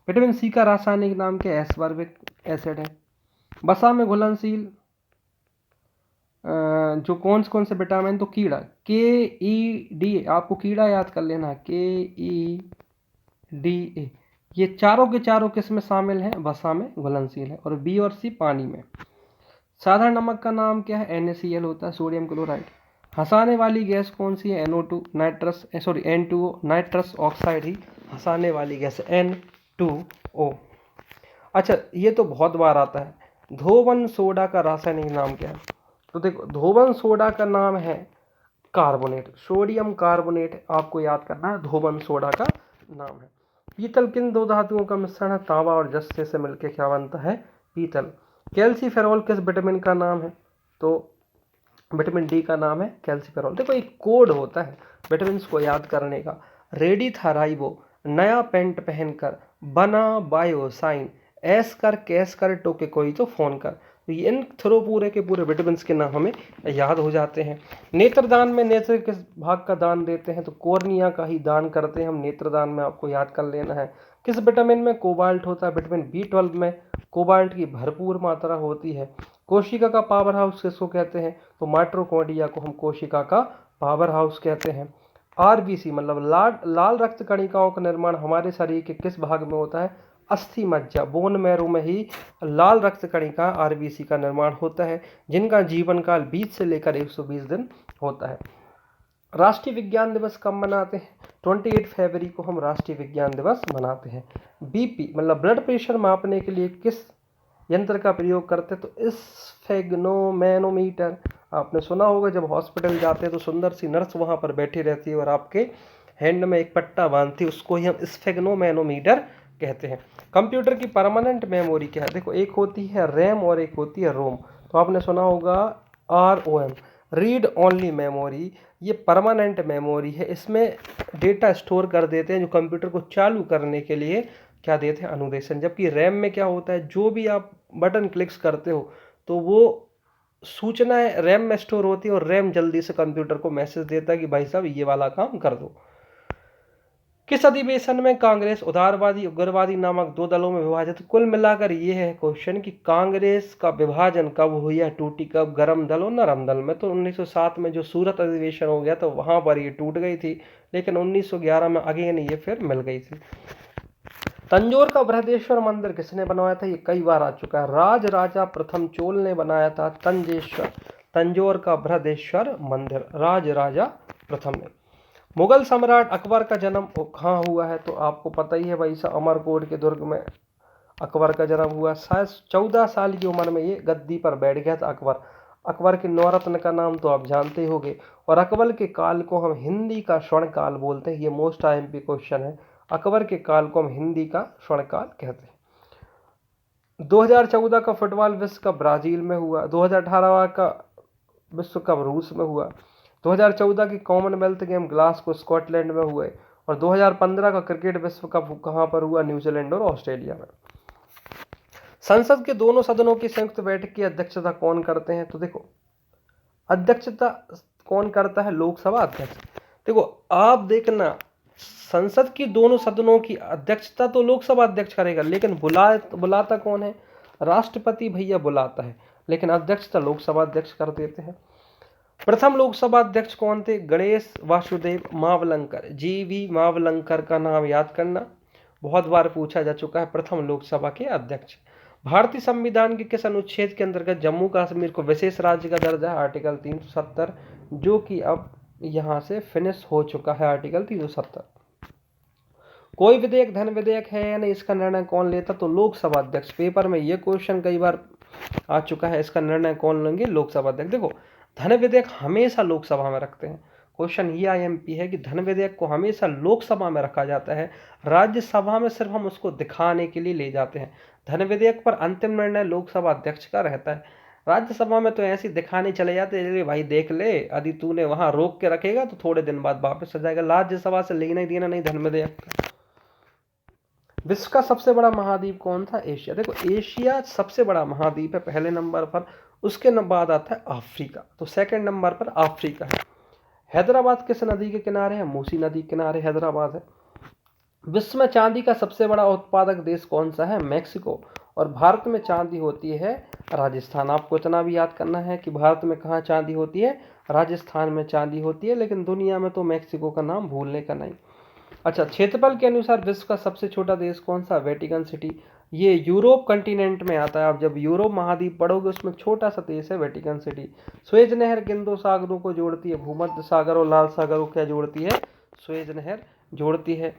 विटामिन सी का रासायनिक नाम क्या है? एस्पार्बिक एसिड है। वसा में घुलनशील जो कौन से विटामिन? तो कीड़ा, KEDA, आपको कीड़ा याद कर लेना, KEDA, ये चारों के चारों किस में शामिल हैं? वसा में घुलनशील है। और बी और सी पानी में। साधारण नमक का नाम क्या है? NaCl होता है, सोडियम क्लोराइड। हंसाने वाली गैस कौन सी है? NO2, N2O, नाइट्रस ऑक्साइड ही हंसाने वाली गैस है, N2O। अच्छा, ये तो बहुत बार आता है, धोवन सोडा का रासायनिक नाम क्या है? तो देखो धोवन सोडा का नाम है कार्बोनेट, सोडियम कार्बोनेट आपको याद करना है, धोवन सोडा का नाम है। पीतल किन दो धातुओं का मिश्रण है? तांबा और जस्ते से मिलकर क्या बनता है? पीतल। कैल्सीफेरॉल किस विटामिन का नाम है? तो विटामिन डी का नाम है कैल्सीफेरॉल। देखो एक कोड होता है विटामिन को याद करने का, रेडी था राइबो, नया पेंट पहनकर बना बायोसाइन, ऐस कर कैस कर टोके कोई तो फोन कर। तो ये इन थ्रो पूरे के पूरे विटामिन के नाम हमें याद हो जाते हैं। नेत्रदान में नेत्र किस भाग का दान देते हैं? तो कोर्निया का ही दान करते हैं हम नेत्रदान में, आपको याद कर लेना है। किस विटामिन में कोबाल्ट होता है? विटामिन B12 में कोबाल्ट की भरपूर मात्रा होती है। कोशिका का पावर हाउस किसको कहते हैं? तो माइटोकॉन्ड्रिया को हम कोशिका का पावर हाउस कहते हैं। RBC मतलब लाल रक्त कणिकाओं का निर्माण हमारे शरीर के किस भाग में होता है? अस्थि मज्जा, बोन मैरो में ही लाल रक्त कणिका RBC का निर्माण होता है, जिनका जीवन काल 20 से लेकर 120 दिन होता है। राष्ट्रीय विज्ञान दिवस कब मनाते हैं? 28 फरवरी को हम राष्ट्रीय विज्ञान दिवस मनाते हैं। BP मतलब ब्लड प्रेशर मापने के लिए किस यंत्र का प्रयोग करते हैं? तो स्फेग्नोमैनोमीटर। आपने सुना होगा, जब हॉस्पिटल जाते हैं तो सुंदर सी नर्स वहां पर बैठी रहती है और आपके हैंड में एक पट्टा बांधती है, उसको ही हम स्फेग्नोमैनोमीटर कहते हैं। कंप्यूटर की परमानेंट मेमोरी क्या है? देखो एक होती है रैम और एक होती है रोम। तो आपने सुना होगा ROM, रीड ओनली मेमोरी। ये परमानेंट मेमोरी है, इसमें डेटा स्टोर कर देते हैं जो कंप्यूटर को चालू करने के लिए क्या देते हैं? अनुदेशन। जबकि रैम में क्या होता है, जो भी आप बटन क्लिक्स करते हो तो वो सूचनाएं रैम में स्टोर होती है और रैम जल्दी से कंप्यूटर को मैसेज देता है कि भाई साहब ये वाला काम कर दो। किस अधिवेशन में कांग्रेस उदारवादी उग्रवादी नामक दो दलों में विभाजित? कुल मिलाकर ये है क्वेश्चन कि कांग्रेस का विभाजन कब हुई है, टूटी कब, गर्म दल और नरम दल में? तो 1907 में जो सूरत अधिवेशन हो गया तो वहां पर ये टूट गई थी, लेकिन 1911 में अगेन ये फिर मिल गई थी। तंजौर का बृहदेश्वर मंदिर किसने बनवाया था? ये कई बार आ चुका है, राज राजा प्रथम चोल ने बनाया था तंजौर का बृहदेश्वर मंदिर, राज राजा प्रथम ने। मुगल सम्राट अकबर का जन्म कहाँ हुआ है? तो आपको पता ही है भाई साहब, अमरकोट के दुर्ग में अकबर का जन्म हुआ। शायद 14 साल की उम्र में ये गद्दी पर बैठ गया था अकबर। अकबर के नौरत्न का नाम तो आप जानते ही होंगे। और अकबर के काल को हम हिंदी का स्वर्ण काल बोलते हैं, ये मोस्ट IMP क्वेश्चन है। अकबर के काल को हम हिंदी का स्वर्ण काल कहते हैं। 2014 का फुटबॉल विश्व कप ब्राजील में हुआ। 2018 का विश्व कप रूस में हुआ। 2014 की कॉमनवेल्थ गेम ग्लासगो स्कॉटलैंड में हुए। और 2015 का क्रिकेट विश्व कप कहाँ पर हुआ? न्यूजीलैंड और ऑस्ट्रेलिया में। संसद के दोनों सदनों की संयुक्त बैठक की अध्यक्षता कौन करते हैं? तो देखो अध्यक्षता कौन करता है? लोकसभा अध्यक्ष। देखो आप देखना, संसद की दोनों सदनों की अध्यक्षता तो लोकसभा अध्यक्ष करेगा, लेकिन बुलाता कौन है? राष्ट्रपति भैया बुलाता है, लेकिन अध्यक्षता लोकसभा अध्यक्ष कर देते हैं। प्रथम लोकसभा अध्यक्ष कौन थे? गणेश वासुदेव मावलंकर, GV मावलंकर का नाम याद करना, बहुत बार पूछा जा चुका है, प्रथम लोकसभा के अध्यक्ष। भारतीय संविधान के किस अनुच्छेद के अंतर्गत जम्मू कश्मीर को विशेष राज्य का दर्जा है? आर्टिकल 370, जो कि अब यहां से फिनिश हो चुका है, आर्टिकल 370। कोई विधेयक धन विधेयक है या नहीं, इसका निर्णय कौन लेता? तो लोकसभा अध्यक्ष। पेपर में यह क्वेश्चन कई बार आ चुका है, इसका निर्णय कौन लेंगे? लोकसभा अध्यक्ष। देखो धन विधेयक हमेशा लोकसभा में रखते हैं, क्वेश्चन ये आईएमपी है कि धन विधेयक को हमेशा लोकसभा में रखा जाता है, राज्यसभा में सिर्फ हम उसको दिखाने के लिए ले जाते हैं। धन विधेयक पर अंतिम निर्णय लोकसभा अध्यक्ष का रहता है। राज्यसभा में तो ऐसे ही दिखाने चले जाते हैं, भाई देख ले, यदि तूने वहां रोक के रखेगा तो थोड़े दिन बाद वापस आ जाएगा। राज्यसभा से लेना ही देना नहीं धन विधेयक का। विश्व का सबसे बड़ा महाद्वीप कौन था? एशिया। देखो एशिया सबसे बड़ा महाद्वीप है पहले नंबर पर, उसके बाद आता है अफ्रीका, तो सेकंड नंबर पर अफ्रीका है। हैदराबाद किस नदी के किनारे है? मूसी नदी के किनारे हैदराबाद है। विश्व में चांदी का सबसे बड़ा उत्पादक देश कौन सा है? मैक्सिको। और भारत में चांदी होती है राजस्थान। आपको इतना भी याद करना है कि भारत में कहाँ चांदी होती है? राजस्थान में चांदी होती है, लेकिन दुनिया में तो मैक्सिको का नाम भूलने का नहीं। अच्छा, क्षेत्रफल के अनुसार विश्व का सबसे छोटा देश कौन सा? Vatican city. ये यूरोप कंटिनेंट में आता है। आप जब यूरोप महाद्वीप पढ़ोगे उसमें छोटा सा देश है वेटिकन सिटी। स्वेज नहर किन दो सागरों को जोड़ती है? भूमध्य सागर और लाल सागर को क्या जोड़ती है? स्वेज नहर जोड़ती है।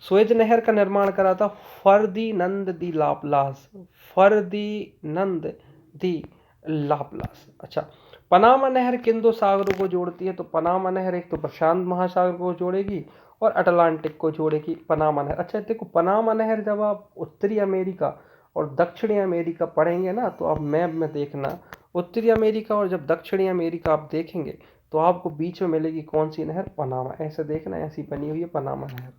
स्वेज नहर का निर्माण करा था फर्दिनंद दी लाप्लास। फर्दिनंद दी लाप्लास। अच्छा, पनामा नहर किन दो सागरों को जोड़ती है? तो पनामा नहर एक तो प्रशांत महासागर को जोड़ेगी और अटलांटिक को जोड़ेगी पनामा नहर। अच्छा देखो, पनामा नहर जब आप उत्तरी अमेरिका और दक्षिणी अमेरिका पढ़ेंगे ना, तो आप मैप में देखना, उत्तरी अमेरिका और जब दक्षिणी अमेरिका आप देखेंगे तो आपको बीच में मिलेगी कौन सी नहर? पनामा। ऐसे देखना, ऐसी बनी हुई है पनामा नहर।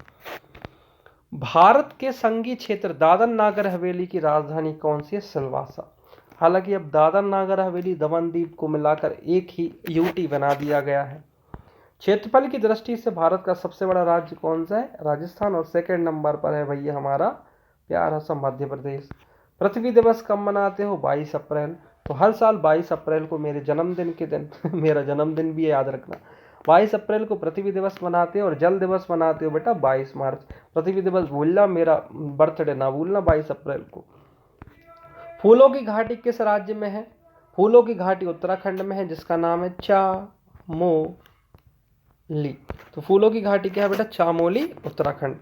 भारत के संघीय क्षेत्र दादर नागर हवेली की राजधानी कौन सी है? सिलवासा। हालांकि अब दादर नागर हवेली दमन द्वीप को मिलाकर एक ही यूटी बना दिया गया है। क्षेत्रफल की दृष्टि से भारत का सबसे बड़ा राज्य कौन सा है? राजस्थान। और सेकंड नंबर पर है भैया हमारा प्यारा सा मध्य प्रदेश। पृथ्वी दिवस कब मनाते हो? 22 अप्रैल। तो हर साल 22 अप्रैल को मेरे जन्मदिन के दिन मेरा जन्मदिन भी याद रखना, 22 अप्रैल को पृथ्वी दिवस मनाते हो। और जल दिवस मनाते हो बेटा 22 मार्च। पृथ्वी दिवस भूलना, मेरा बर्थडे ना भूलना 22 अप्रैल को। फूलों की घाटी किस राज्य में है? फूलों की घाटी उत्तराखंड में है, जिसका नाम है चामोली। तो फूलों की घाटी क्या है बेटा? चामोली, उत्तराखंड।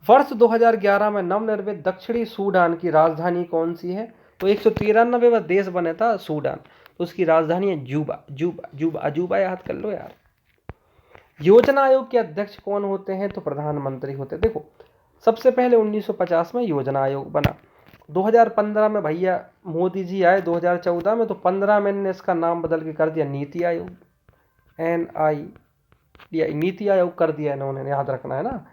वर्ष 2011 में नवनिर्मित दक्षिणी सूडान की राजधानी कौन सी है? तो 193वां देश बना था सूडान, तो उसकी राजधानी है जूबा। जूबा जूबा अजूबा याद कर लो यार। योजना आयोग के अध्यक्ष कौन होते हैं? तो प्रधानमंत्री होते हैं। देखो, सबसे पहले 1950 में योजना आयोग बना, 2015 में भैया मोदी जी आए 2014 में, तो 15 में इन्होंने इसका नाम बदल के कर दिया नीति आयोग। नीति आयोग कर दिया इन्होंने, याद रखना है ना।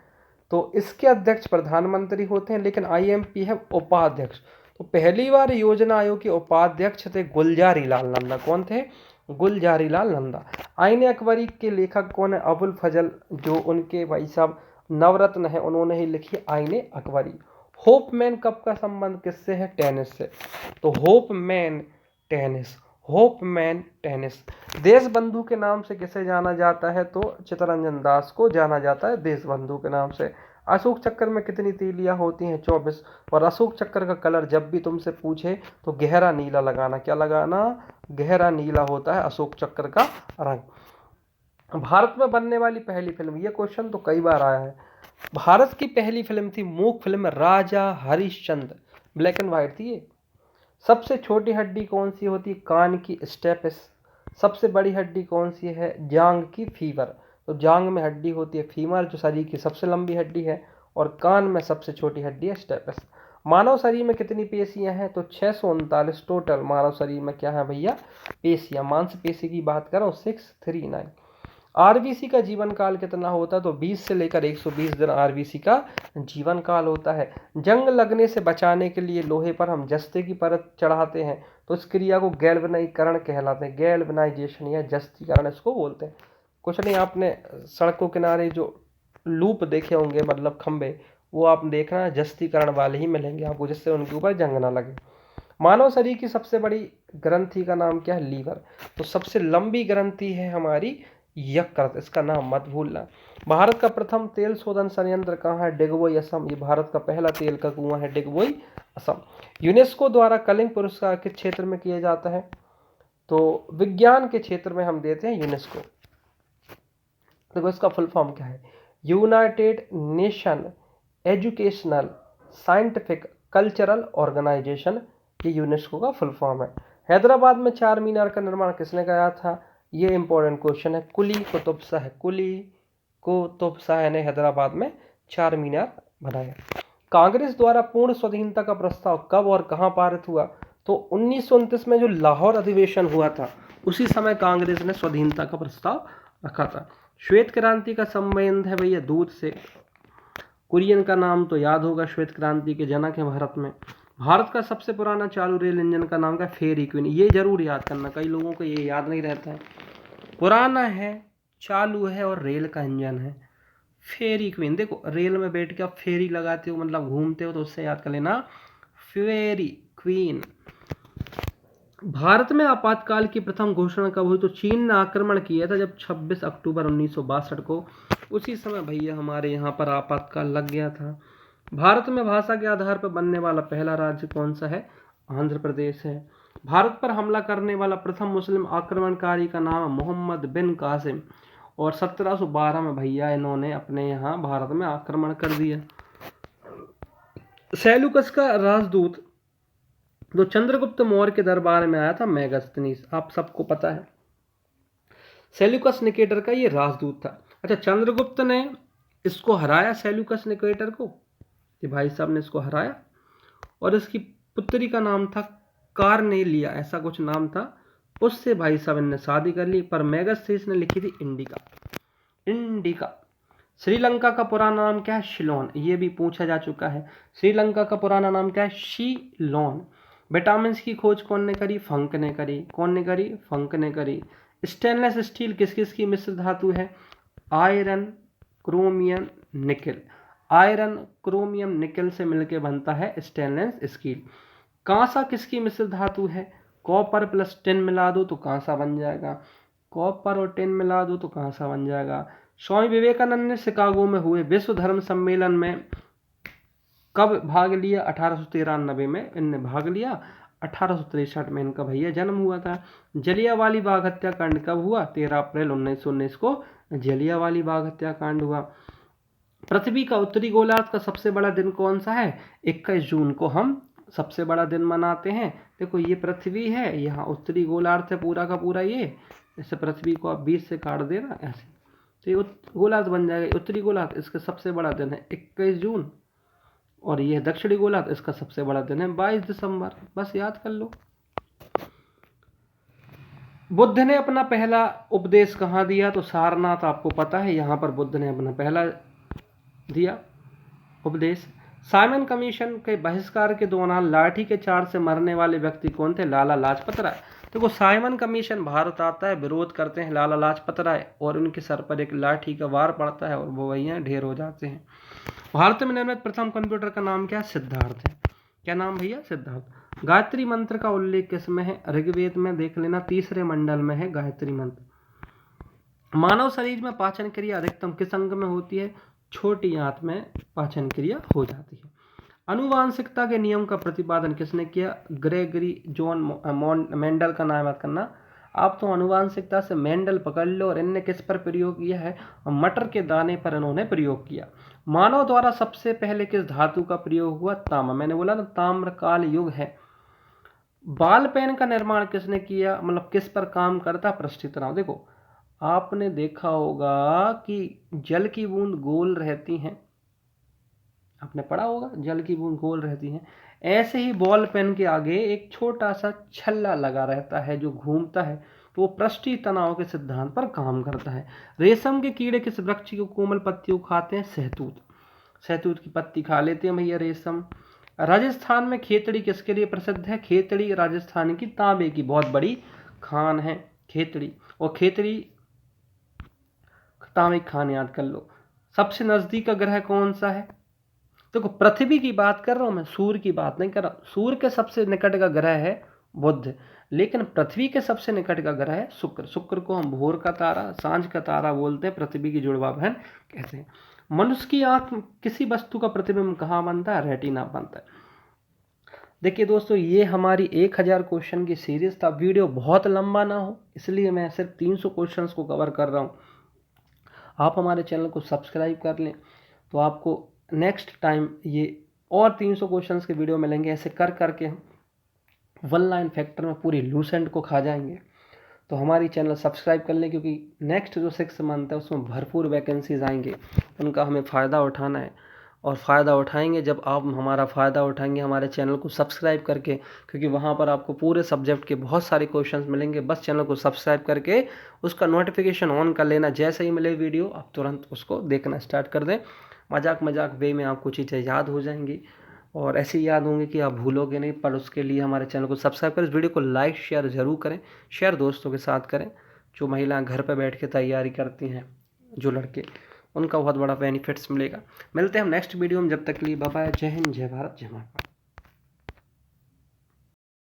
तो इसके अध्यक्ष प्रधानमंत्री होते हैं, लेकिन आईएमपी है उपाध्यक्ष। तो पहली बार योजना आयोग के उपाध्यक्ष थे गुलजारी लाल नंदा। कौन थे? गुलजारी लाल नंदा। आईने अकबरी के लेखक कौन है? अबुल फजल, जो उनके भाई साहब नवरत्न है, उन्होंने ही लिखी आईने अकबरी। होपमैन कप का संबंध किससे है? टेनिस से। तो होपमैन टेनिस, होपमैन टेनिस। देश बंधु के नाम से किसे जाना जाता है? तो चित्तरंजन दास को जाना जाता है देश बंधु के नाम से। अशोक चक्र में कितनी तीलियां होती हैं? 24। और अशोक चक्र का कलर जब भी तुमसे पूछे तो गहरा नीला लगाना। क्या लगाना? गहरा नीला होता है अशोक चक्र का रंग। भारत में बनने वाली पहली फिल्म, ये क्वेश्चन तो कई बार आया है। भारत की पहली फिल्म थी मूक film Raja Harishchandra, black and white थी ये। सबसे छोटी हड्डी कौन सी होती है? कान की स्टेपिस। सबसे बड़ी हड्डी कौन सी है? जांग की फीवर। तो जांग में हड्डी होती है फीमर, जो शरीर की सबसे लंबी हड्डी है, और कान में सबसे छोटी हड्डी है स्टेपिस। मानव शरीर में कितनी पेशियां हैं? तो 639 टोटल मानव शरीर में क्या है भैया? पेशियां। मांसपेशी की बात करो 639। आरबीसी का जीवन काल कितना होता है? तो 20 से लेकर 120 दिन आरबीसी का जीवन काल होता है। जंग लगने से बचाने के लिए लोहे पर हम जस्ते की परत चढ़ाते हैं, तो इस क्रिया को गैल्वेनाइजीकरण कहलाते हैं। गैल्वेनाइजेशन या जस्तीकरण इसको बोलते हैं। कुछ नहीं, आपने सड़कों किनारे जो लूप देखे होंगे, मतलब खंबे, वो आप देखना जस्तीकरण वाले ही मिलेंगे आपको, जिससे उनके ऊपर जंग ना लगे। मानव शरीर की सबसे बड़ी ग्रंथि का नाम क्या है? लीवर। तो सबसे लंबी ग्रंथि है हमारी यकृत, इसका नाम मत भूलना। भारत का प्रथम तेल शोधन संयंत्र कहाँ है? डिगबोई, असम। ये भारत का पहला तेल का कुआं है डिगबोई, असम। यूनेस्को द्वारा कलिंग पुरस्कार किस क्षेत्र में किया जाता है? तो विज्ञान के क्षेत्र में हम देते हैं यूनेस्को। देखो इसका फुल फॉर्म क्या है? United Nation Educational Scientific Cultural Organization, ये यूनेस्को का फुल फॉर्म है। हैदराबाद में चार मीनार का निर्माण किसने कराया था? ये इंपॉर्टेंट क्वेश्चन है। कुली कुतुब शाह, कुली कुतुब शाह ने हैदराबाद में 4 मीनार बनाया। कांग्रेस द्वारा पूर्ण स्वाधीनता का प्रस्ताव कब और कहां पारित हुआ? तो 1929 में जो लाहौर अधिवेशन हुआ था उसी समय कांग्रेस ने स्वाधीनता का प्रस्ताव रखा था। श्वेत क्रांति का संबंध है भैया दूध से। कुरियन का नाम तो याद होगा, श्वेत क्रांति के जनक हैं भारत में। भारत का सबसे पुराना चालू रेल इंजन का नाम क्या? फेरी क्वीन। ये जरूर याद करना, कई लोगों को ये याद नहीं रहता है। पुराना है, चालू है और रेल का इंजन है। फेरी क्वीन, देखो रेल में बैठ के आप फेरी लगाते हो मतलब घूमते हो तो उससे याद कर लेना, फेरी क्वीन। भारत में आपातकाल की प्रथम घोषणा कब हुई? तो चीन ने आक्रमण किया था जब 26 अक्टूबर 1962 को। उसी समय भैया हमारे यहाँ पर आपातकाल लग गया था। भारत में भाषा के आधार पर बनने वाला पहला राज्य कौन सा है? आंध्र प्रदेश है। भारत पर हमला करने वाला प्रथम मुस्लिम आक्रमणकारी का नाम मोहम्मद बिन कासिम, और 1712 में भैया इन्होंने अपने यहाँ भारत में आक्रमण कर दिया। सेल्यूकस का राजदूत तो चंद्रगुप्त मौर्य के दरबार में आया था मेगास्थनीज, आप सबको पता है। सेल्यूकस निकेटर का ये राजदूत था। अच्छा, चंद्रगुप्त ने इसको हराया, सेल्यूकस निकेटर को, ये भाई साहब ने इसको हराया, और इसकी पुत्री का नाम था कार्नेलिया, ऐसा कुछ नाम था। उससे भाई साहब ने शादी कर ली, पर मेगास्थनीज ने लिखी थी इंडिका। इंडिका। श्रीलंका का पुराना नाम क्या है? शिलोन। ये भी पूछा जा चुका है। श्रीलंका का पुराना नाम क्या है? शिलोन। विटामिन की खोज कौन ने करी? फंक ने करी। कौन ने करी? फंक ने करी। स्टेनलेस स्टील किस किस की मिश्र धातु है? आयरन, क्रोमियम, निकल। आयरन, क्रोमियम, निकल से मिलकर बनता है स्टेनलेस स्टील। कांसा किसकी मिश्र धातु है? कॉपर प्लस टिन मिला दो तो कांसा बन जाएगा। कॉपर और टिन मिला दो तो कांसा बन जाएगा। स्वामी विवेकानंद ने शिकागो में हुए विश्व धर्म सम्मेलन में कब भाग लिया? 1893 में इनने भाग लिया। 1863 में इनका भैया जन्म हुआ था। जलियांवाला बाग हत्याकांड कब हुआ? 13 अप्रैल 1919 को जलियांवाला बाग हत्याकांड हुआ। पृथ्वी का उत्तरी गोलार्ध का सबसे बड़ा दिन कौन सा है? 21 जून को हम सबसे बड़ा दिन मनाते हैं। देखो ये पृथ्वी है, यहाँ उत्तरी गोलार्ध है पूरा का पूरा, ये इसे पृथ्वी को आप 20 से काट देना ऐसे, तो ये गोलार्ध बन जाएगा उत्तरी गोलार्ध। इसका सबसे बड़ा दिन है 21 जून, और यह दक्षिणी गोलार्ध, इसका सबसे बड़ा दिन है 22 दिसंबर। बस याद कर लो। बुद्ध ने अपना पहला उपदेश कहाँ दिया? तो सारनाथ, आपको पता है, यहाँ पर बुद्ध ने अपना पहला दिया उपदेश। साइमन कमीशन के बहिष्कार के दौरान लाठी के चार से मरने वाले व्यक्ति कौन थे? लाला लाजपत राय। देखो साइमन कमीशन भारत आता है, विरोध करते हैं लाला लाजपत राय, और उनके सर पर एक लाठी का वार पड़ता है और वो वहीं ढेर हो जाते हैं। भारत में निर्मित प्रथम कंप्यूटर का नाम क्या है? सिद्धार्थ है। क्या नाम भैया? सिद्धार्थ। गायत्री मंत्र का उल्लेख किसमें है? ऋग्वेद में, देख लेना, तीसरे मंडल में है गायत्री मंत्र। मानव शरीर में पाचन क्रिया अधिकतम किस अंग में होती है? छोटी आंत में पाचन क्रिया हो जाती है। अनुवांशिकता के नियम का प्रतिपादन किसने किया? ग्रेगरी जॉन मेंडल का नाम याद करना। आप तो अनुवांशिकता से मेंडल पकड़ लो, और इनने किस पर प्रयोग किया है? मटर के दाने पर इन्होंने प्रयोग किया। मानव द्वारा सबसे पहले किस धातु का प्रयोग हुआ? तांबा। मैंने बोला ना ताम्रकाल युग है। बाल पेन का निर्माण किसने किया, मतलब किस पर काम करता? पृष्ठीय तनाव। देखो आपने देखा होगा कि जल की बूंद गोल रहती हैं, आपने पढ़ा होगा जल की बूंद गोल रहती हैं। ऐसे ही बॉल पेन के आगे एक छोटा सा छल्ला लगा रहता है जो घूमता है, तो वो पृष्ठीय तनाव के सिद्धांत पर काम करता है। रेशम के कीड़े किस वृक्ष की कोमल पत्तियों खाते हैं? सहतूत। सहतूत की पत्ती खा लेते हैं भैया रेशम। राजस्थान में खेतड़ी किसके लिए प्रसिद्ध है? खेतड़ी राजस्थान की तांबे की बहुत बड़ी खान है खेतड़ी, और खेतड़ी तांबे की खान याद कर लो। सबसे नजदीक का ग्रह कौन सा है? देखो पृथ्वी की बात कर रहा हूं मैं, सूर्य की बात नहीं कर रहा। सूर्य के सबसे निकट का ग्रह है बुध, लेकिन पृथ्वी के सबसे निकट का ग्रह है शुक्र। शुक्र को हम भोर का तारा, सांझ का तारा बोलते हैं, पृथ्वी की जुड़वा बहन कहते हैं। मनुष्य की आंख किसी वस्तु का प्रतिबिंब कहाँ बनता है? रेटिना बनता है। देखिए दोस्तों, ये हमारी 1000 क्वेश्चन की सीरीज था। वीडियो बहुत लंबा ना हो इसलिए मैं सिर्फ 300 क्वेश्चंस को कवर कर रहा हूँ। आप हमारे चैनल को सब्सक्राइब कर लें तो आपको नेक्स्ट टाइम ये और 300 क्वेश्चंस के वीडियो मिलेंगे। ऐसे कर करके हम वन लाइन फैक्टर में पूरी लूसेंट को खा जाएंगे। तो हमारी चैनल सब्सक्राइब कर लें, क्योंकि नेक्स्ट जो 6 मंथ है उसमें भरपूर वैकेंसीज आएंगे, उनका हमें फ़ायदा उठाना है। और फ़ायदा उठाएंगे जब आप हमारा फ़ायदा उठाएंगे हमारे चैनल को सब्सक्राइब करके, क्योंकि वहाँ पर आपको पूरे सब्जेक्ट के बहुत सारे क्वेश्चंस मिलेंगे। बस चैनल को सब्सक्राइब करके उसका नोटिफिकेशन ऑन कर लेना, जैसे ही मिले वीडियो आप तुरंत उसको देखना स्टार्ट कर दें। मजाक मजाक वे में आपको चीज़ें याद हो जाएंगी और ऐसी याद होंगी कि आप भूलोगे नहीं। पर उसके लिए हमारे चैनल को सब्सक्राइब करें, इस वीडियो को लाइक शेयर ज़रूर करें, शेयर दोस्तों के साथ करें। जो महिलाएं घर पर बैठ के तैयारी करती हैं, जो लड़के, उनका बहुत बड़ा बेनिफिट्स मिलेगा। मिलते हैं हम नेक्स्ट वीडियो में, जब तक के लिए बाय बाय। जय हिंद, जय भारत, जय माता।